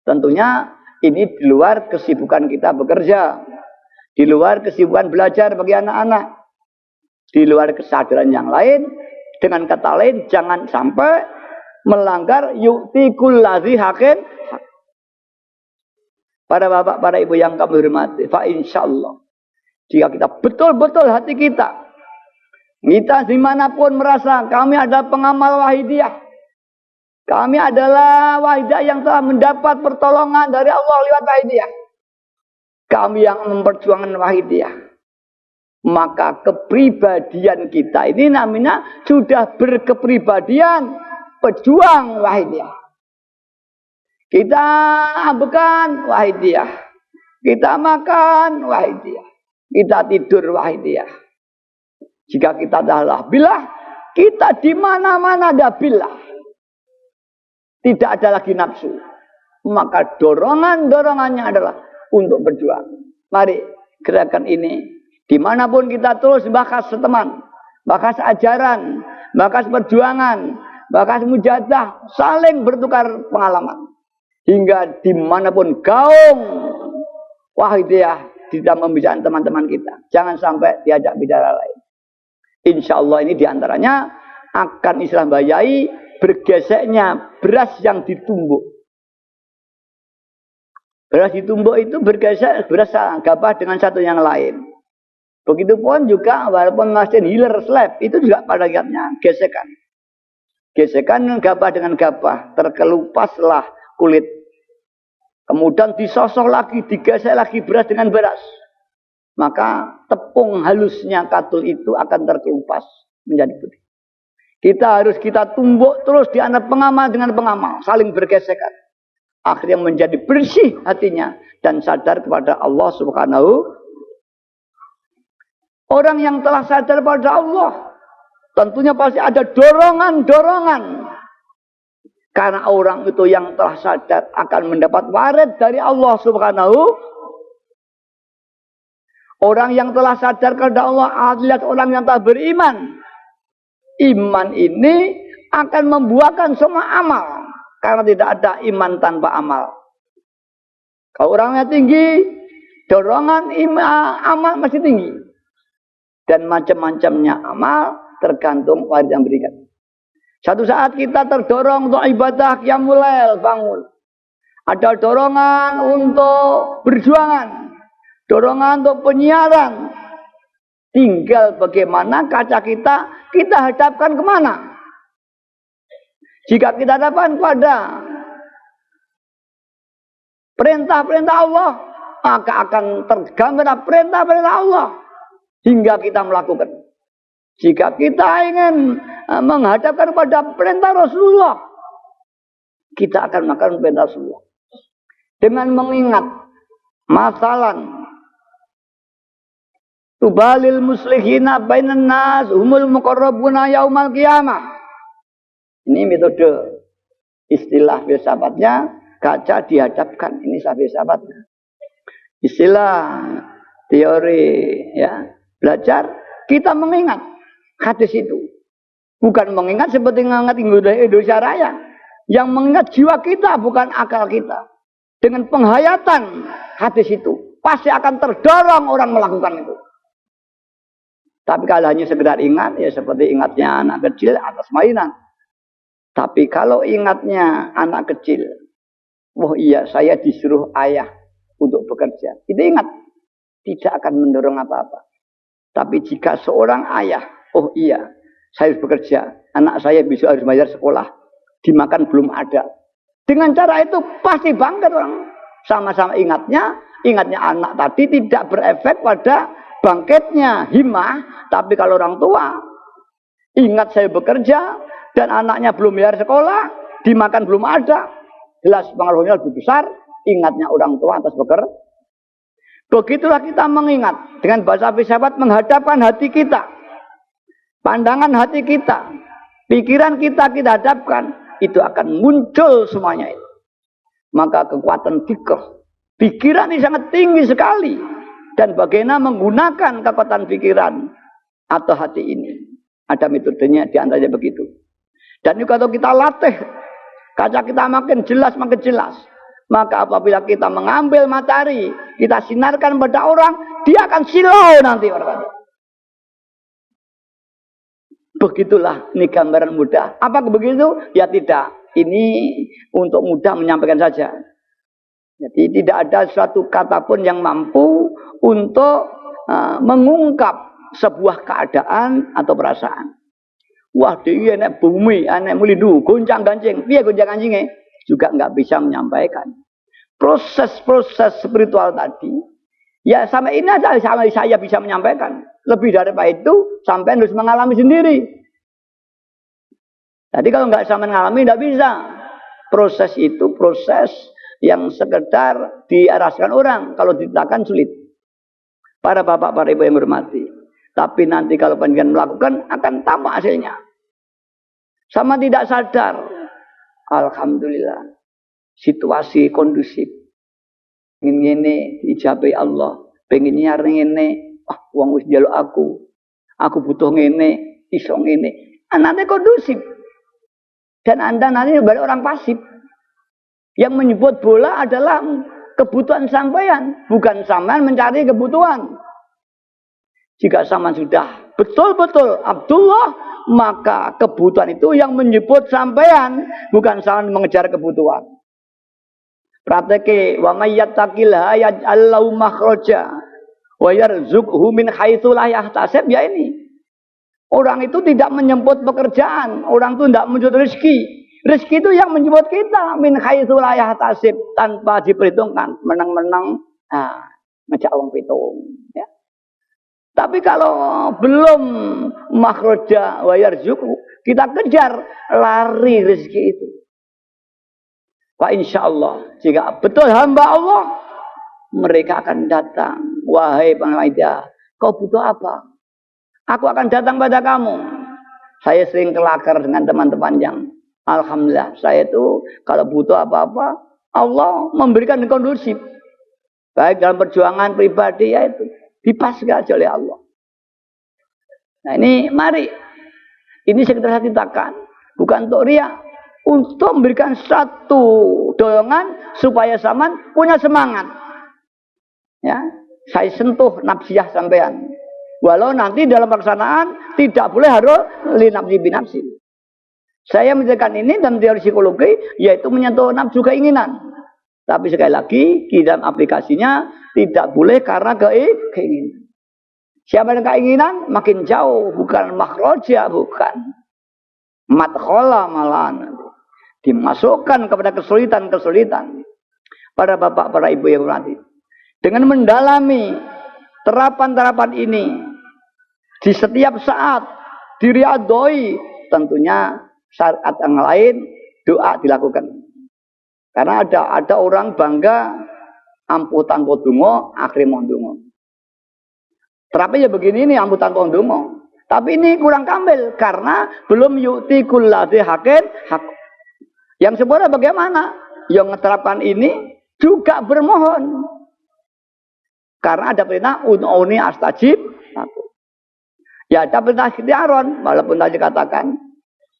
Tentunya Ini di luar kesibukan kita bekerja, di luar kesibukan belajar bagi anak-anak, di luar kesadaran yang lain. Dengan kata lain, jangan sampai melanggar yu'ti kulladzi haqqin. Para bapak, para ibu yang kami hormati, fa insyaallah, jika kita betul-betul hati kita dimanapun merasa kami adalah pengamal wahidiyah, kami adalah wahidiyah yang telah mendapat pertolongan dari Allah lewat wahidiyah, kami yang memperjuangkan wahidiyah, maka kepribadian kita ini namanya sudah berkepribadian pejuang wahidiyah. Kita ambekan wahidiyah, kita makan wahidiyah, kita tidur wahidiyah. Jika kita adalah billah, kita di mana-mana ada billah. Tidak ada lagi nafsu. Maka dorongannya adalah untuk berjuang. Mari gerakan ini dimanapun kita terus bakas teman, bakas ajaran, bakas perjuangan, bakas mujadah, saling bertukar pengalaman. Hingga dimanapun gaung wahidiyah tidak membicarakan teman-teman kita. Jangan sampai diajak bicara lain. Insya Allah ini diantaranya akan Islam bayai bergeseknya beras yang ditumbuk. Beras ditumbuk itu bergesek beras gabah dengan satu yang lain. Begitupun juga walaupun mesin hiler slab itu juga pada akhirnya gesekan. Gesekan gabah dengan gabah, terkelupaslah kulit. Kemudian disosok lagi, digesek lagi beras dengan beras. Maka tepung halusnya katul itu akan terkelupas menjadi putih. Kita tumbuk terus di antara pengamal dengan pengamal, saling bergesekan. Akhirnya menjadi bersih hatinya dan sadar kepada Allah Subhanahu. Orang yang telah sadar pada Allah tentunya pasti ada dorongan-dorongan. Karena orang itu yang telah sadar akan mendapat warid dari Allah Subhanahu. Orang yang telah sadar kepada Allah adalah orang yang telah beriman. Iman ini akan membuahkan semua amal. Karena tidak ada iman tanpa amal. Kalau orangnya tinggi, dorongan amal masih tinggi. Dan macam-macamnya amal tergantung warid yang berikan. Satu saat kita terdorong untuk ibadah qiyamul lail, bangun. Ada dorongan untuk berjuangan. Dorongan untuk penyiaran. Tinggal bagaimana kaca kita hadapkan kemana. Jika kita hadapkan pada perintah-perintah Allah, maka akan tergambar perintah-perintah Allah. Hingga kita melakukan. Jika kita ingin menghadapkan pada perintah Rasulullah, kita akan melakukan perintah Rasulullah. Dengan mengingat masalan tubalil muslihina bainan nas humul muqarrabuna yaumal qiyamah. Ini metode istilah filsafatnya, kaca dihadapkan. Ini filsafatnya. Istilah teori ya, belajar kita mengingat hadis itu. Bukan mengingat seperti mengingat Indonesia Raya. Yang mengingat jiwa kita, bukan akal kita. Dengan penghayatan hadis itu, pasti akan terdorong orang melakukan itu. Tapi kalau hanya sekedar ingat, ya seperti ingatnya anak kecil atas mainan. Tapi kalau ingatnya anak kecil, oh iya saya disuruh ayah untuk bekerja. Itu ingat, tidak akan mendorong apa-apa. Tapi jika seorang ayah, oh iya, saya harus bekerja. Anak saya besok harus bayar sekolah. Dimakan belum ada. Dengan cara itu pasti bangkit orang. Sama-sama ingatnya anak tadi tidak berefek pada bangkitnya himmah. Tapi kalau orang tua, ingat saya bekerja, dan anaknya belum bayar sekolah, dimakan belum ada. Jelas pengaruhnya lebih besar, ingatnya orang tua atas bekerja. Begitulah kita mengingat. Dengan bahasa filsafat menghadapkan hati kita. Pandangan hati kita, pikiran kita hadapkan, itu akan muncul semuanya itu. Maka kekuatan pikiran ini sangat tinggi sekali. Dan bagaimana menggunakan kekuatan pikiran atau hati ini. Ada metodenya diantaranya begitu. Dan juga kalau kita latih, kaca kita makin jelas. Maka apabila kita mengambil matahari, kita sinarkan pada orang, dia akan silau nanti orang. Begitulah, ini gambaran mudah. Apa begitu? Ya tidak. Ini untuk mudah menyampaikan saja. Jadi tidak ada suatu kata pun yang mampu untuk mengungkap sebuah keadaan atau perasaan. Wah, dia nek bumi, nek mulidu, goncang-gancing, piye goncang-gancingnya? Juga nggak bisa menyampaikan. Proses-proses spiritual tadi, ya sampai ini aja saya bisa menyampaikan. Lebih daripada itu, sampai harus mengalami sendiri. Jadi kalau nggak sampai mengalami, nggak bisa. Proses itu proses yang sekedar diarahkan orang. Kalau diceritakan sulit. Para bapak, para ibu yang hormati. Tapi nanti kalau panjenengan melakukan, akan tampak hasilnya. Sama tidak sadar. Alhamdulillah. Situasi kondusif. Ingin ini diijabai Allah. Pengen nyari ini. Wah, uang wis njaluk aku. Aku butuh ngene, iso ngene. Nanti kondusif. Dan Anda nanti balik orang pasif. Yang menyebut bola adalah kebutuhan sampean, bukan sampean mencari kebutuhan. Jika sampean sudah betul-betul Abdullah, maka kebutuhan itu yang menyebut sampean, bukan sampean mengejar kebutuhan. Praktek wa may yattaqillaha yaj'al lahu makhraja wa yarzuqhu min haitsu la yahtasib, ya ini. Orang itu tidak menyebut pekerjaan, orang itu tidak menyebut rezeki. Rezeki itu yang menyebut kita min haitsu la yahtasib, tanpa diperhitungkan, menang-menang ngejak wong pitung, ya. Tapi kalau belum makhraja wa yarzuqhu, kita kejar, lari rezeki itu. Wa insyaallah, jika betul hamba Allah, mereka akan datang. Wahai panitia, kau butuh apa? Aku akan datang pada kamu. Saya sering kelakar dengan teman-teman yang alhamdulillah, saya itu kalau butuh apa-apa, Allah memberikan kondusif. Baik dalam perjuangan pribadi, yaitu dipaskan oleh Allah. Nah ini mari, ini sekedar saya ceritakan, bukan untuk riya, untuk memberikan satu dorongan supaya zaman punya semangat. Ya, saya sentuh nafsiyah sampean. Walau nanti dalam pelaksanaan tidak boleh harus li nafsi binafsi. Saya menjelaskan ini dalam teori psikologi, yaitu menyentuh nafsu keinginan. Tapi sekali lagi, di dalam aplikasinya tidak boleh karena keinginan. Siapa yang keinginan makin jauh, bukan makhroja, bukan madkhola malahan. Dimasukkan kepada kesulitan-kesulitan. Para bapak, para ibu yang berhati. Dengan mendalami terapan-terapan ini di setiap saat diriadoi, tentunya saat yang lain doa dilakukan. Karena ada orang bangga ampuh tanpa donga akhire mondonga. Terapi ya begini nih, ampuh tanpa donga. Tapi ini kurang kamil karena belum yu'ti kulladzi haqqin haq. Yang sebenarnya bagaimana? Yang menerapkan ini juga bermohon. Karena ada perintah ud'uni astajib. Ya ada perintah ikhtiaron. Walaupun tadi katakan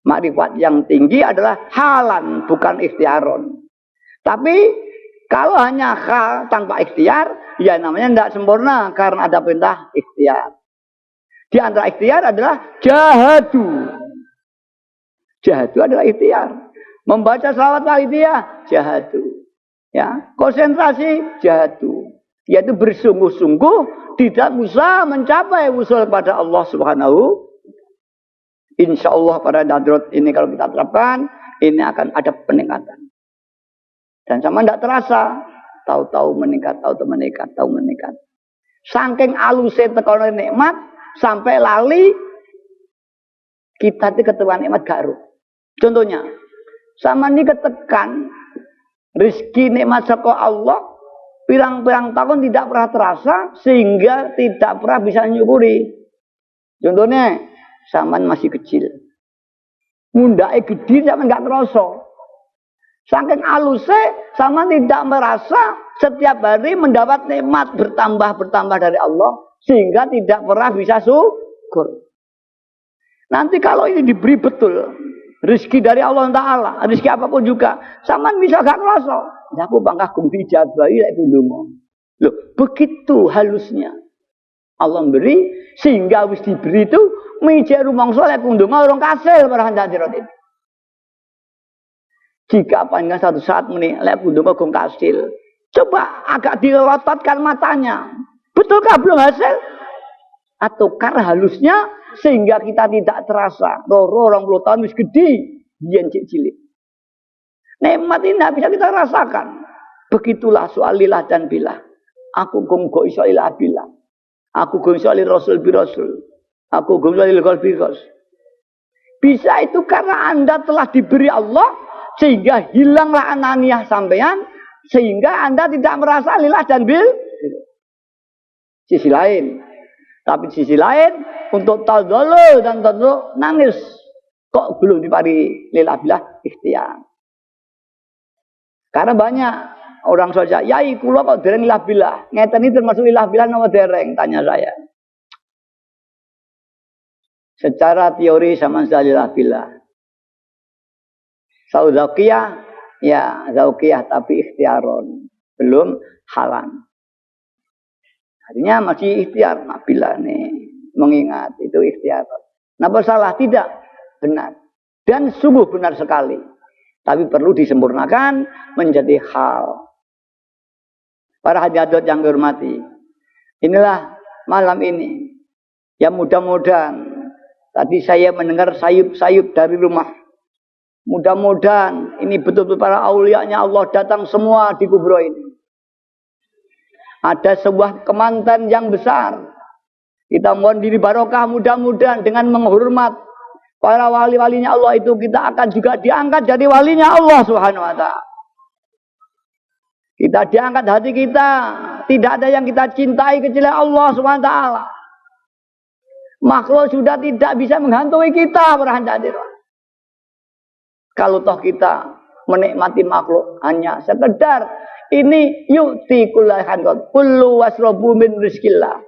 makrifat yang tinggi adalah halan, bukan ikhtiaron. Tapi kalau hanya hal tanpa ikhtiar, ya namanya tidak sempurna karena ada perintah ikhtiar. Di antara ikhtiar adalah jahadu. Jahadu adalah ikhtiar. Membaca salawat walidiyah, jahadu. Ya, konsentrasi, jahadu. Yaitu bersungguh-sungguh tidak usah mencapai usul kepada Allah Subhanahu. Insya Allah pada nadrot ini kalau kita terapkan, ini akan ada peningkatan. Dan sama tidak terasa, tahu-tahu meningkat, tahu-tahu meningkat, tahu meningkat. Saking alusnya tekan nikmat, sampai lali kita itu ketemuan nikmat garu. Contohnya, sama ini ketekan rezeki nikmat saka Allah. Pirang-pirang tahun tidak pernah terasa sehingga tidak pernah bisa nyukuri. Contohnya, zaman masih kecil. Mundake gede zaman nggak terasa. Saking alusnya sama tidak merasa setiap hari mendapat nikmat bertambah dari Allah sehingga tidak pernah bisa syukur. Nanti kalau ini diberi betul rezeki dari Allah Ta'ala, rezeki apapun juga, sama bisa gak terasa. Aku bangkah gumpi jabai lek ndonga. Loh, begitu halusnya. Allah beri sehingga wis diberi itu mijek rumangsa lek ndonga urung kasil para hadirin. Jika panjang satu saat menit lek ndonga gong kasil, coba agak dilototkan matanya. Betulkah belum hasil? Atau karena halusnya sehingga kita tidak terasa. Roro 20 tahun wis gede, biyen cilik. Nikmat ini tidak bisa kita rasakan. Begitulah soal lillah dan billah. Aku gong iso ilah billah. Aku gong iso rasul bi rasul. Aku gong iso qol bi qos. Bisa itu karena Anda telah diberi Allah sehingga hilanglah ananiah sampean sehingga Anda tidak merasa lillah dan bil. Sisi lain. Tapi sisi lain, untuk tadallu dan tentu nangis. Kok belum dipari lillah billah ikhtiar. Karena banyak orang saja, yai kula kok dereng lillah billah. Ngeten ini termasuk lillah billah nama dereng, tanya saya. Secara teori sama sekali lillah billah. Saudakiyah, ya zaukiyah tapi ikhtiaron. Belum halan. Artinya masih ikhtiar. Nabila nih mengingat itu ikhtiar. Napa salah? Tidak. Benar. Dan sungguh benar sekali. Tapi perlu disempurnakan menjadi hal. Para hadirat yang dihormati. Inilah malam ini. Ya mudah-mudahan. Tadi saya mendengar sayup-sayup dari rumah. Mudah-mudahan ini betul-betul para aulianya Allah datang semua di kubro ini. Ada sebuah kemanten yang besar. Kita mohon diri barokah mudah-mudahan dengan menghormat para wali-walinya Allah itu kita akan juga diangkat jadi walinya Allah Subhanahu wa taala. Kita diangkat hati kita, tidak ada yang kita cintai kecuali Allah Subhanahu wa taala. Makhluk sudah tidak bisa menghantui kita para hadirin. Kalau toh kita menikmati makhluk hanya sekedar ini yu'ti kullahan kullu wasrobu min rizkillah.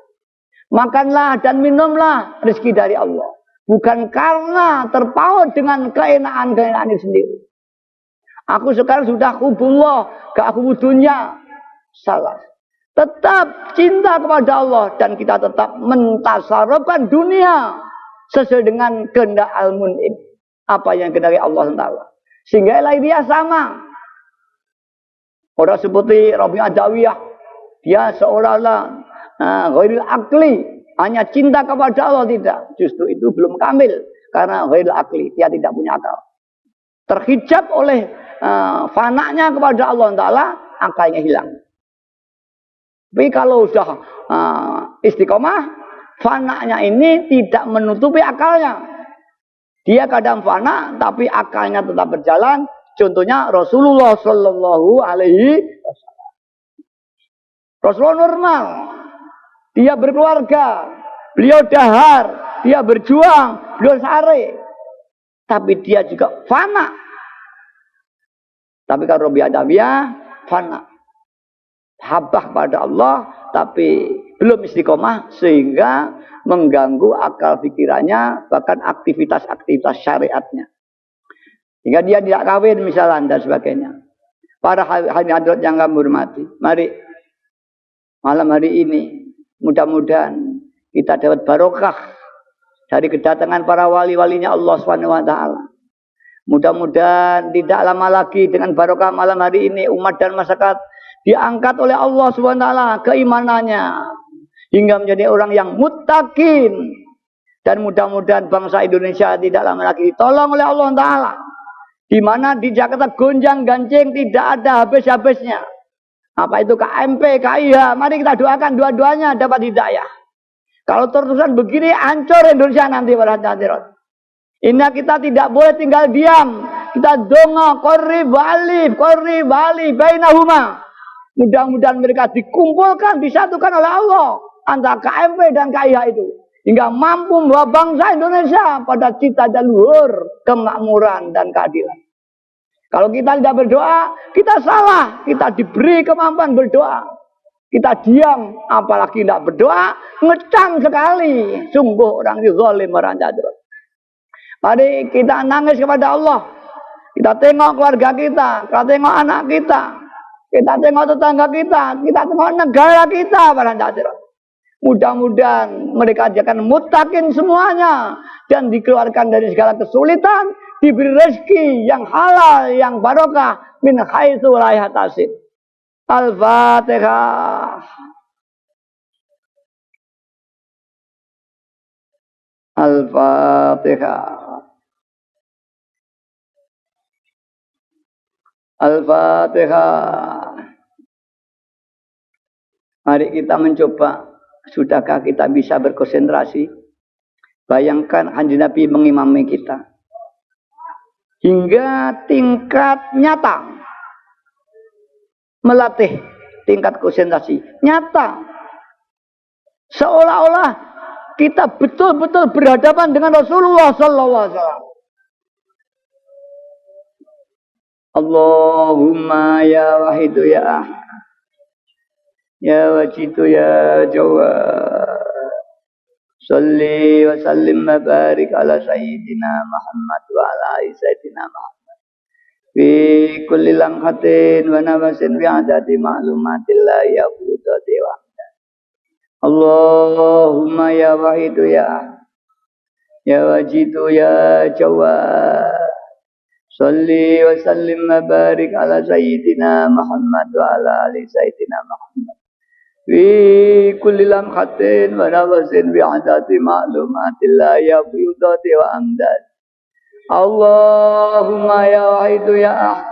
Makanlah dan minumlah rezeki dari Allah. Bukan karena terpaut dengan keenaan-keenaan itu sendiri. Aku sekarang sudah hubullah, gak hubul dunia. Salah. Tetap cinta kepada Allah dan kita tetap mentasarufkan dunia sesuai dengan kehendak al-mun'im. Apa yang kehendaki Allah Taala. Sehingga dia sama. Orang seperti Rabi Adawiyah, dia seolah-olah ghairil akli, hanya cinta kepada Allah tidak. Justru itu belum kamil karena ghairil akli, dia tidak punya akal. Terhijab oleh fananya kepada Allah Taala, akalnya hilang. Tapi kalau sudah istiqomah, fananya ini tidak menutupi akalnya. Dia kadang fana, tapi akalnya tetap berjalan. Contohnya Rasulullah Sallallahu Alaihi Wasallam. Rasulullah normal, dia berkeluarga, beliau dahar, dia berjuang, beliau sare, tapi dia juga fana. Tapi kalau Rabi Adawiyah fana, habah pada Allah, tapi belum istiqomah sehingga mengganggu akal pikirannya, bahkan aktivitas-aktivitas syariatnya. Hingga dia tidak kawin misalnya dan sebagainya. Para hadirat yang kami hormati, mari malam hari ini mudah-mudahan kita dapat barokah dari kedatangan para wali-walinya Allah SWT. Mudah-mudahan tidak lama lagi dengan barokah malam hari ini umat dan masyarakat diangkat oleh Allah SWT keimanannya hingga menjadi orang yang muttaqin, dan mudah-mudahan bangsa Indonesia tidak lama lagi ditolong oleh Allah Ta'ala. Di mana di Jakarta gonjang ganjing tidak ada habis-habisnya. Apa itu KMP, KIH, mari kita doakan dua-duanya dapat hidayah. Kalau terus-terusan begini hancur Indonesia nanti para hadirat. Ini kita tidak boleh tinggal diam. Kita donga korri bali bainahuma. Mudah-mudahan mereka dikumpulkan, disatukan oleh Allah antara KMP dan KIH itu. Hingga mampu membawa bangsa Indonesia pada cita dan luhur kemakmuran dan keadilan. Kalau kita tidak berdoa, kita salah. Kita diberi kemampuan berdoa. Kita diam, apalagi tidak berdoa, ngecam sekali. Sungguh orang ini zalim meranjadron. Mari kita nangis kepada Allah. Kita tengok keluarga kita, kita tengok anak kita. kita tengok tetangga kita tengok negara kita para hadirin. Mudah-mudahan mereka akan mutakin semuanya dan dikeluarkan dari segala kesulitan, diberi rezeki yang halal, yang barokah min haitsu la yahtasib. Al-Fatihah. Al-Fatihah. Al-Fatihah. Mari kita mencoba. Sudahkah kita bisa berkonsentrasi? Bayangkan Kanjeng Nabi mengimami kita. Hingga tingkat nyata. Melatih tingkat konsentrasi. Nyata. Seolah-olah kita betul-betul berhadapan dengan Rasulullah sallallahu alaihi wasallam. Allahumma ya wahidu ya ahad. Ya wajidu ya jawad. Salli wa sallim wa barik ala sayyidina Muhammad wa ala ali sayyidina Muhammad. Fi kulli lamhatin wa nafasin fi adadi ma'lumatillah ya qudati wa amdan. Allahumma ya wahidu ya ahad. Ya wajidu ya jawad. Salli wa sallim wa barik ala sayyidina Muhammad wa ala ali sayyidina Muhammad. Fi kulli lamhatin wa nafasin bi adati ma'lumatillah ya qudati wa amdan. Allahumma ya wahidu ya ahad.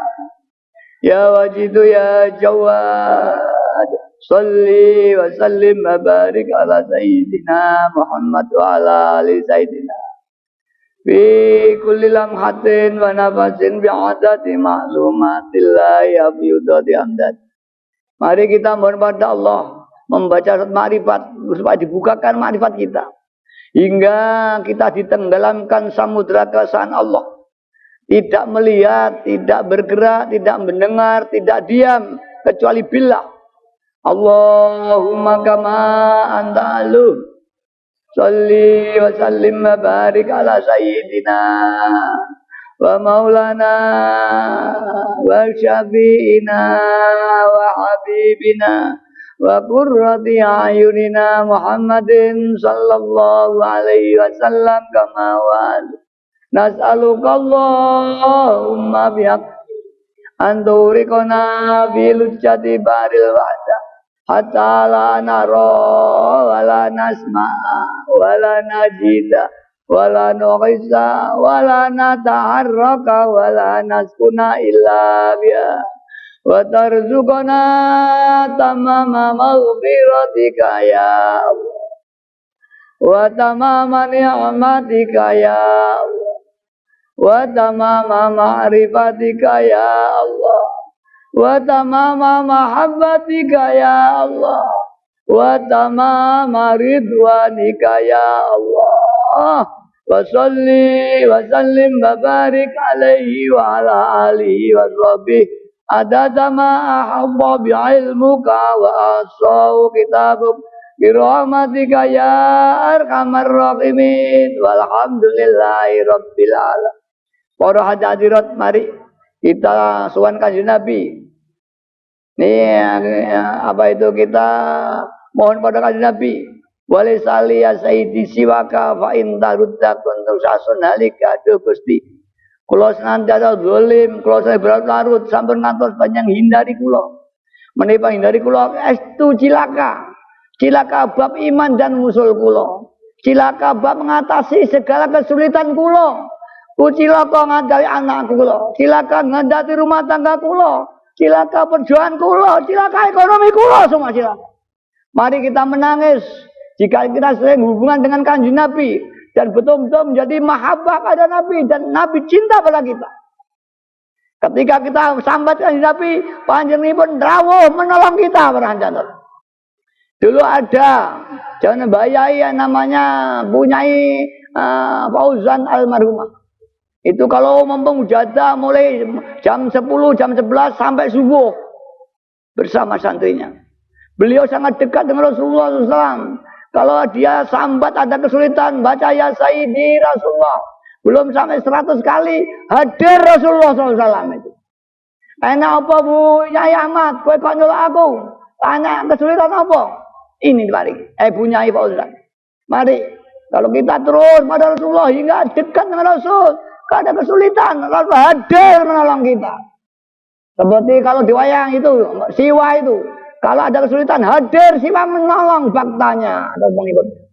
Ya wajidu ya jawad. Salli wa sallim wa barik ala sayyidina Muhammad wa ala ali sayyidina. Fi kulli lamhatin wa nafasin bi adati ma'lumatillah ya qudati wa amdan. Mari kita mohon pada Allah membaca surat Ma'rifat supaya dibukakan ma'rifat kita hingga kita ditenggelamkan samudra keesaan Allah, tidak melihat, tidak bergerak, tidak mendengar, tidak diam kecuali billah. Allahumma kama anta alu salli wa sallim wa barik ala sayyidina wa maulana wa syafi'ina wa habibina wa qurrati ayunina Muhammadin sallallahu alaihi wasallam kama wa'al. Nas'aluka Allahumma bihaq anturikona bilujjati baril wa'da hatta la nara wa la nasma'a wa la najida wa la nuqisa wa la nata'arraka wa la naskuna illa biha wa tarzuqana tamama maghfiratika ya Allah wa tamama ni'matika ya Allah wa tamama ma'rifatika ya Allah wa tamama mahabbatika ya Allah wa tamama ridwanika ya Allah wa salli wa sallim wa barik alaihi wa ala alihi wa sahbihi adada ma ahabba bi'ilmuka wa asahu kitabuk birahmatika ya arhamar rahimin walhamdulillahi rabbil alamin. Para hadirat, mari kita sowan Kanjeng Nabi. Apa itu kita mohon pada Kanjeng Nabi. Wali sali ya sayyidi siwaka fa in tarudda kuntu sasun halika do Gusti. Kula senantiasa zalim, kula saya berlarut sampun ngantos panjang hindari kula. Menapa hindari kula estu cilaka. Cilaka bab iman dan musul kula. Cilaka bab mengatasi segala kesulitan kula. Cilaka ngadali anak kula. Cilaka ngadati rumah tangga kula. Cilaka perjuangan kula, cilaka ekonomi kula, semua cilaka. Mari kita menangis jika kita sering hubungan dengan Kanjeng Nabi dan betul-betul menjadi mahabbah pada Nabi dan Nabi cinta pada kita. Ketika kita sambat Kanjeng Nabi, panjenenganipun rawuh menolong kita para hadirin. Dulu ada jangan bayai yang namanya punyai Fauzan almarhumah. Itu kalau mempengujadah mulai jam 10, jam 11 sampai subuh bersama santrinya. Beliau sangat dekat dengan Rasulullah SAW. Kalau dia sambat ada kesulitan, baca ya Sayyidi Rasulullah. Belum sampai 100 kali hadir Rasulullah SAW itu. Enak apa Bu Nyai Ahmad? Kowe kok nyeluk aku? Tanya kesulitan apa? Ini mari. Bu Nyai Pak Ustaz. Mari. Kalau kita terus pada Rasulullah hingga dekat dengan Rasul, gak ada kesulitan. Rasul hadir menolong kita. Seperti kalau di wayang itu, Siwa itu. Kalau ada kesulitan, hadir Siwa menolong baktanya atau pengikutnya.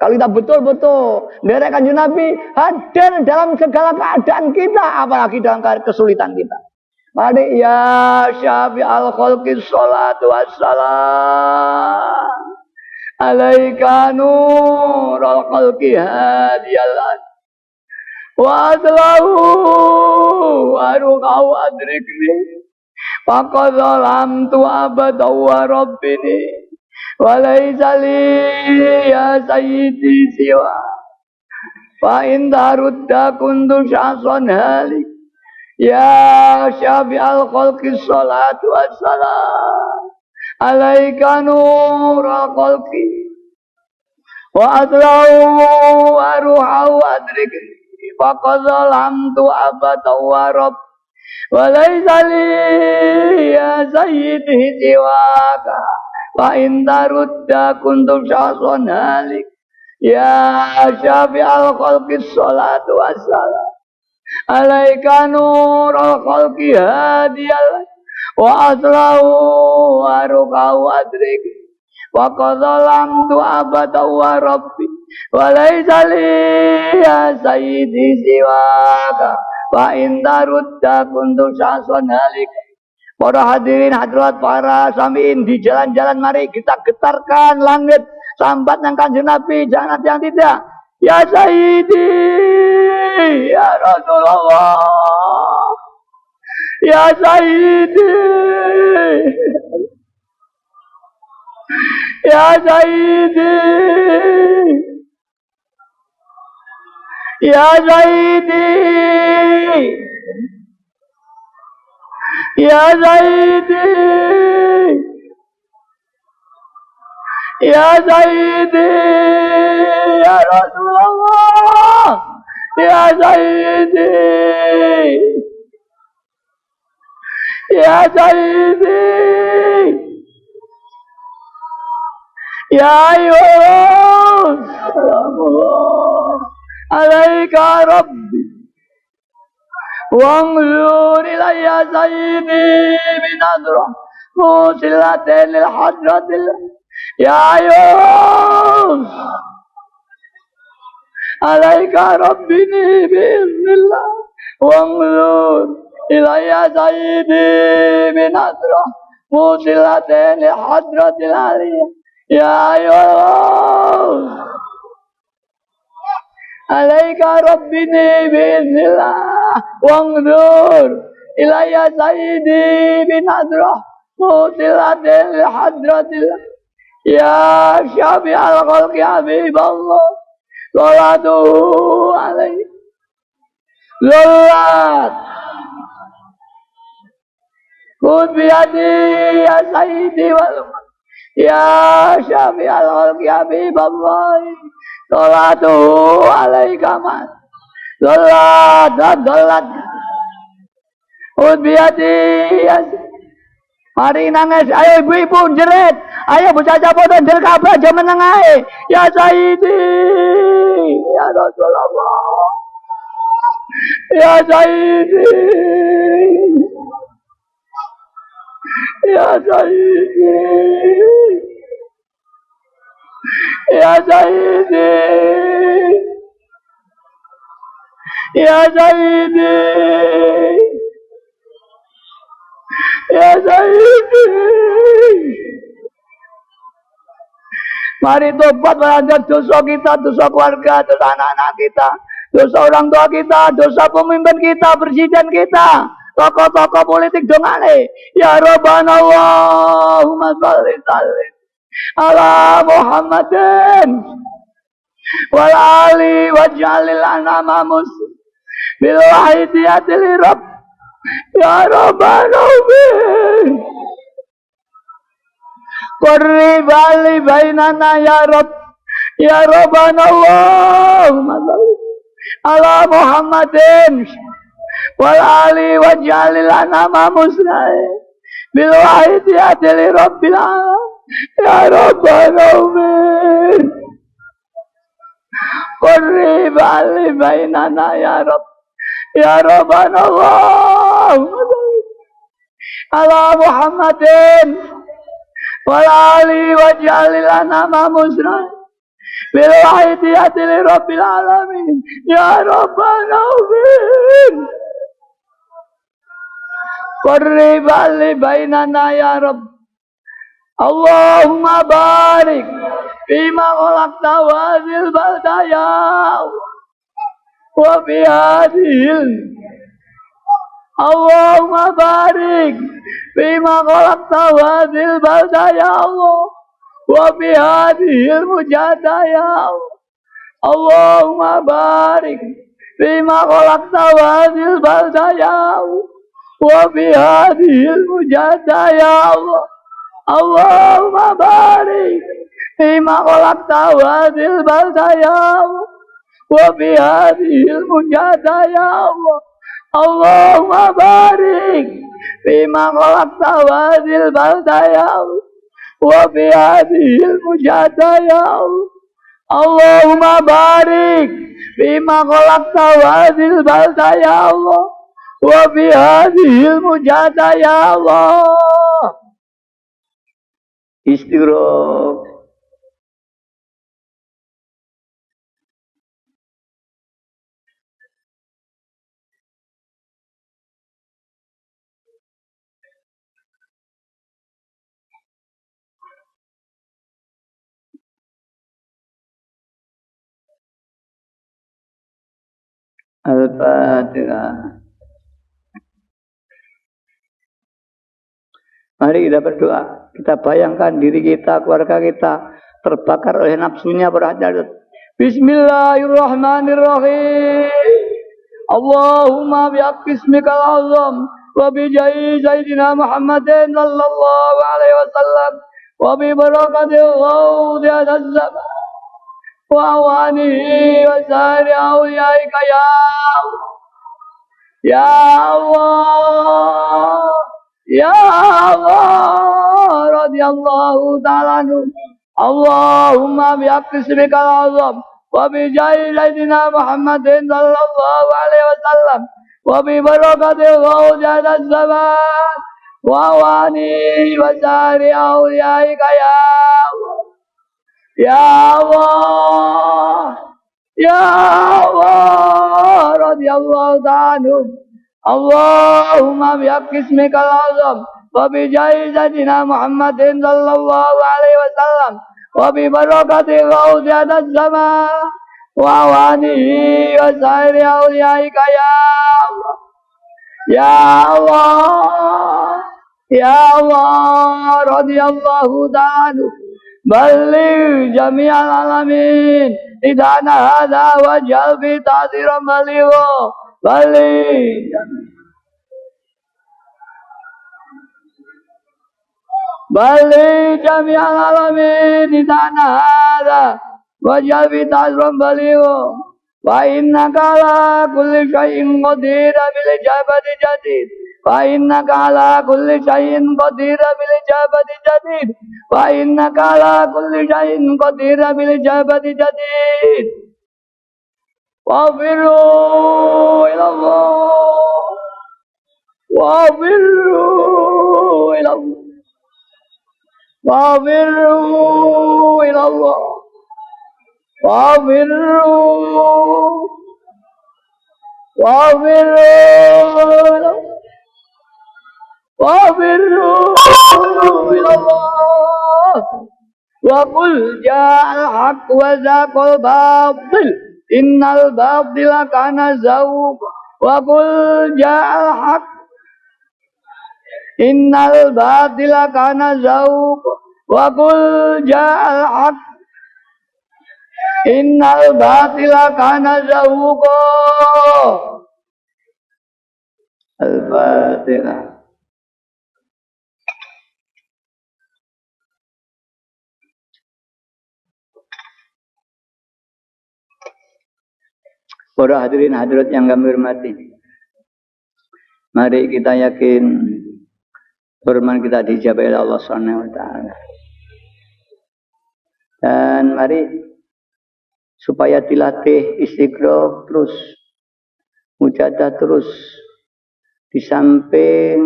Kalau kita betul-betul dari Kanjeng Nabi hadir dalam segala keadaan kita, apalagi dalam kesulitan kita. Mari ya syafi'al khalqi sholatu wassalam alaika nurul khalqi hadiyalan wa adlahu warukau adrikni faqad zalamtu abada wa rabbini wa laysa li ya sayyidi siwa fa in tarudda kuntu syason halik ya syafi'al khalqi sholatu wassalam alaika nurul khalqi wa adlahu wa ruhau adrikni faqad zalamtu abada wa rabb wa laysa li ya sayyidi siwaka wa in tarudda kuntu syason halik ya syafi'al khalqi sholatu wassalam alaika nurul khalqi hadiyal wa aslahu wa rukau adrik wa qadzalamtu abada wa rabbi wa laysa li ya sayyidi siwaka wa in tarudda kuntu syason halik. Para hadirin hadirat para samiin di jalan-jalan mari kita getarkan langit sambat yang Kanjeng Nabi jangan yang tidak. Ya Sayyidi, Ya Rasulullah, Ya Sayyidi, Ya Sayyidi, Ya Sayyidi, Ya Sayyidi, Ya Sayyidi, Ya Rasulullah, Ya Sayyidi, Ya Sayyidi, Ya Yunus, alaika Rabbi, wanzur ilayya Sayyidi binadra musilatin lil hadratil. Ya Yunus, alaika rabbini biiznillah wanzur ilayya sayyidi binadra musilatin li hadratil aliyah. Ya Yunus, alaika rabbini biiznillah wanzur ilayya sayyidi binadra musilatin li hadratil aliyah. Ya syafi'al khalqi habiballah salatu alaihi Zolat Khud biyadi ya sayyidi wal ya syafi'al khalqi habiballah salatu alaika man Zolat Khud biyadi ya mari nangis, ayo ibu-ibu jerit, ayo bocah foto njel kabeh aja meneng ae. Ya Sayyidi, ya Rasulullah, ya Sayyidi, ya Sayyidi, ya Sayyidi, ya Sayyidi, ya Sayyidi. Mari tobat melanggar dosa kita, dosa keluarga, dosa anak-anak kita, dosa orang tua kita, dosa pemimpin kita, presiden kita, tokoh-tokoh politik dongane. Ya Rabbana Allahumma sholli sallim ala Muhammadin wal ali waj'alil anama muslim bil wahidiyatil rabb. Ya Rabbana Qurri bali bainana ya Rabb. Ya Rabbana Allahumma salli ala Muhammadin wal ali waj'al lana ma musnai bil wahidi adli rabbil alamin ya rabbana amin qurrib ali bainana ya rabb ya rabbana Allah ala Muhammadin wal ali waj'al lana ma musnai bil wahidi adli rabbil alamin ya rabbana amin qurrib ali bainana ya rabb Allahumma barik fima khalaqta wazil baldaya wa fi hadhil Allahumma barik fima khalaqta wazil baldaya Allah wa fi hadhil mujadaya Allahumma barik fima khalaqta wazil baldaya wa fi hadhil mujadaya Allah Allahumma barik fima khalaqta wazil baldaya wa fi hadhil mujadaya Allah Allahumma barik fima khalaqta wazil baldaya wa fi hadhil mujadaya Allahumma barik fima khalaqta wazil baldaya Allah wa fi hadhil mujadaya Allah Istighfar. Al-Fatihah. Mari kita berdoa. Kita bayangkan diri kita, keluarga kita terbakar oleh nafsunya berhajat. Bismillahirrahmanirrahim. Allahumma bi'aqismikal azam wa bijahi Sayyidina Muhammadin sallallahu alaihi wasallam wa bi barakatil ghawdi al-zaman wa awanihi wa sari awliyaika ya Allah ya Allah radhiyallahu ta'ala Allahumma bi'aqismikal azam wa bijahi Sayyidina Muhammadin sallallahu alaihi wasallam wa bi barakatil ghawdi al-zaman wa awanihi wa sari awliyaika ya Allah ya Allah radhiyallahu ta'ala Allahumma bi'aqismikal azam wa bijahi Sayyidina Muhammadin sallallahu alaihi wasallam wa bi barakatil ghawdi al-zaman wa awanihi wa sari awliyaika ya Allah ya Allah radhiyallahu ta'ala Balligh jami'al alamin idana hadha waj'al fi ta'ziran baligho Balligh jami'al alamin idana hadha waj'al fi ta'ziran baligho wa innaka ala kulli shay'in qadir bil ijabati jadid wa innaka ala kulli shay'in qadir bil ijabati jadid wa innaka ala kulli shay'in qadir bil ijabati jadid wa firru ila Allah wa firru ila Allah wa firru ila Allah wa firru ila Allah wa qul ja'al haqq wa zaqal batil innal batila kana zahuqa wa qul ja'al haqq innal batila kana zahuqa wa qul ja'al haqq innal batila kana zahuqa Al-Fatihah. Para hadirin hadirat yang kami hormati, Mari kita yakin firman kita dijabah oleh Allah Subhanahu wa taala. Dan mari supaya dilatih istiqroh terus, mujahadah terus, di samping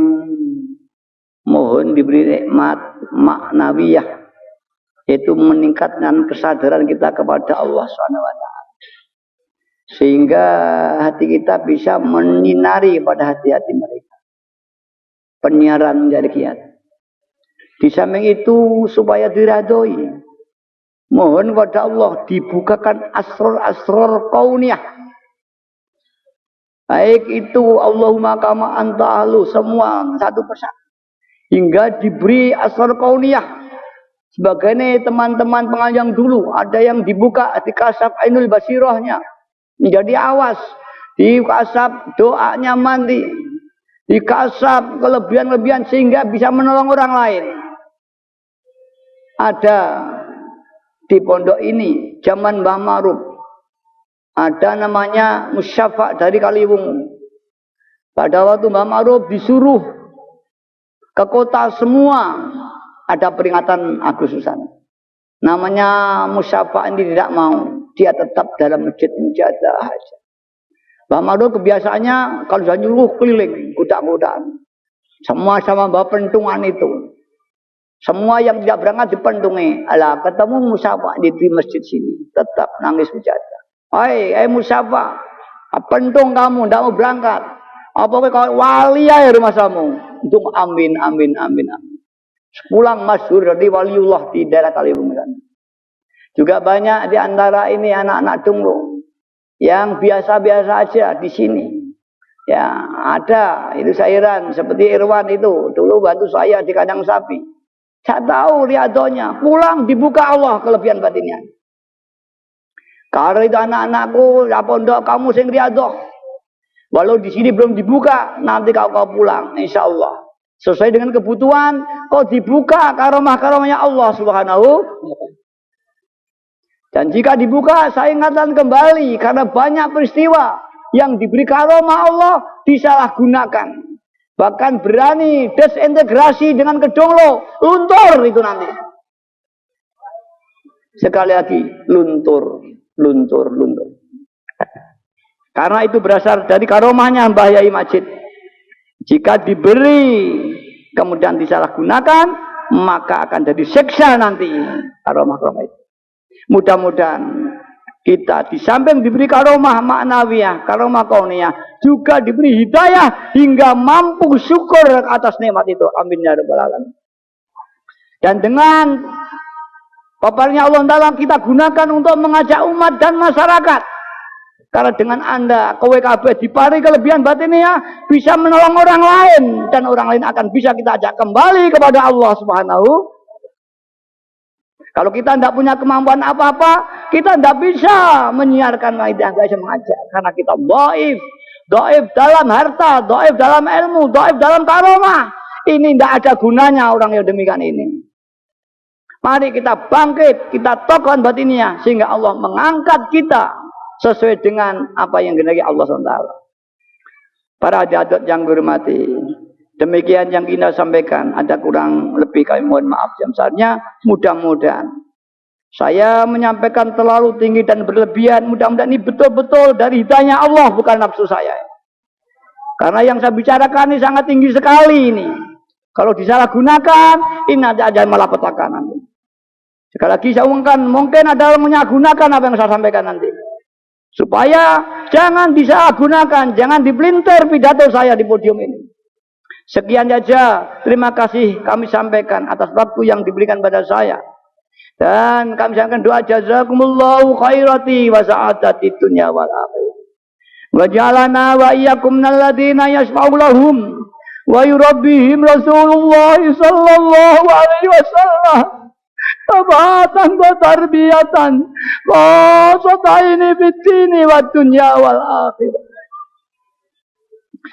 mohon diberi nikmat maknawiyah, yaitu meningkatkan kesadaran kita kepada Allah Subhanahu wa taala, sehingga hati kita bisa menyinari pada hati-hati mereka. Penyiaran menjadi kiat. Di samping itu supaya diridhoi, mohon kepada Allah dibukakan asrar-asrar kauniyah. Baik itu Allahumma kama anta ahlu, semua satu persatu. Hingga diberi asrar kauniyah. Sebagaimana teman-teman pengajian dulu, ada yang dibuka di kasaf ainul basirahnya, menjadi awas, di kasaf doanya mandi, di kasaf kelebihan-kelebihan sehingga bisa menolong orang lain. Ada di pondok ini zaman Mbah Ma'ruf, ada namanya musyafa dari Kaliwungu. Pada waktu Mbah Ma'ruf disuruh ke kota semua, ada peringatan Agustusan. Namanya musyafa ini tidak mau, dia tetap dalam masjid mujahadah aja. Mbah Ma'ruf kebiasaannya kalau sudah nyuruh keliling kuda-kudaan. Semua sama Mbah pentungan itu. Semua yang tidak berangkat dipentungi. Alah, ketemu musyafa di masjid sini, tetap nangis mujahadah. Hai musyafa, pentung kamu tidak mau berangkat. Apa kau wali ya rumah kamu? Untuk amin amin amin amin. Pulang masyhur dari waliullah di daerah Kaliwungu. Juga banyak di antara ini anak-anak dungu yang biasa-biasa aja di sini. Ya, ada itu sairan seperti Irwan itu, dulu bantu saya di kandang sapi. Saya tahu riadonya, pulang dibuka Allah kelebihan batinnya. Kalau itu anak-anakku, ya pondok kamu sing riadoh. Walau di sini belum dibuka, nanti kau pulang, insya Allah. Sesuai dengan kebutuhan, kau dibuka karomah-karomahnya Allah Subhanahu. Dan jika dibuka, saya ingatkan kembali, karena banyak peristiwa yang diberi karomah Allah disalahgunakan. Bahkan berani desintegrasi dengan kedonglo, luntur itu nanti. Sekali lagi, luntur. Karena itu berasal dari karomahnya Mbah Yai Majid. Jika diberi, kemudian disalahgunakan, maka akan jadi siksa nanti karomah-karomah itu. Mudah-mudahan kita di samping diberi karomah maknawiyah, karomah kauniyah, juga diberi hidayah hingga mampu syukur atas nikmat itu. Amin ya rabbal alamin. Dan dengan paparnya Allah Ta'ala kita gunakan untuk mengajak umat dan masyarakat. Karena dengan Anda KWKB dipari kelebihan batinnya bisa menolong orang lain, dan orang lain akan bisa kita ajak kembali kepada Allah Subhanahu. Kalau kita tidak punya kemampuan apa-apa, kita tidak bisa menyiarkan waidah, tidak bisa mengajak. Karena kita dhaif dalam harta, dhaif dalam ilmu, dhaif dalam karomah. Ini tidak ada gunanya orang yang demikian ini. Mari kita bangkit, kita tokohkan batinnya, sehingga Allah mengangkat kita sesuai dengan apa yang dihendaki Allah SWT. Para hadirat yang hormati, demikian yang kita sampaikan. Ada kurang lebih kami mohon maaf yang besarnya. Mudah-mudahan saya menyampaikan terlalu tinggi dan berlebihan. Mudah-mudahan ini betul-betul dari hidayahnya Allah, bukan nafsu saya. Karena yang saya bicarakan ini sangat tinggi sekali ini. Kalau disalahgunakan, ini nanti aja malah petaka nanti. Sekali lagi saya umumkan, mungkin ada yang menyalahgunakan apa yang saya sampaikan nanti. Supaya jangan disalahgunakan, jangan dipelintir pidato saya di podium ini. Sekian saja, terima kasih kami sampaikan atas waktu yang diberikan pada saya. Dan kami sampaikan doa jazakumullahu khairati wa sa'adati dunya wal akhirah. Wa ja'alana wa iyyakum minal ladzina yashfa'u lahum wa yurabbihim Rasulullah sallallahu alaihi wasallam. Tabatan wa tarbiyatan qasataini fid dini wad dunya wal akhirah.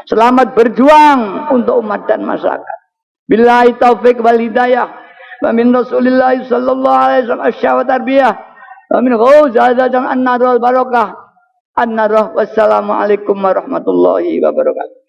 Selamat berjuang untuk umat dan masyarakat. Billahi taufik wal hidayah. Wa min Rasulillah sallallahu alaihi wasallam asyawat tarbiyah. Wa min ghawzadzan an-nadr wal barakah. An-nadr. Wassalamualaikum warahmatullahi wabarakatuh.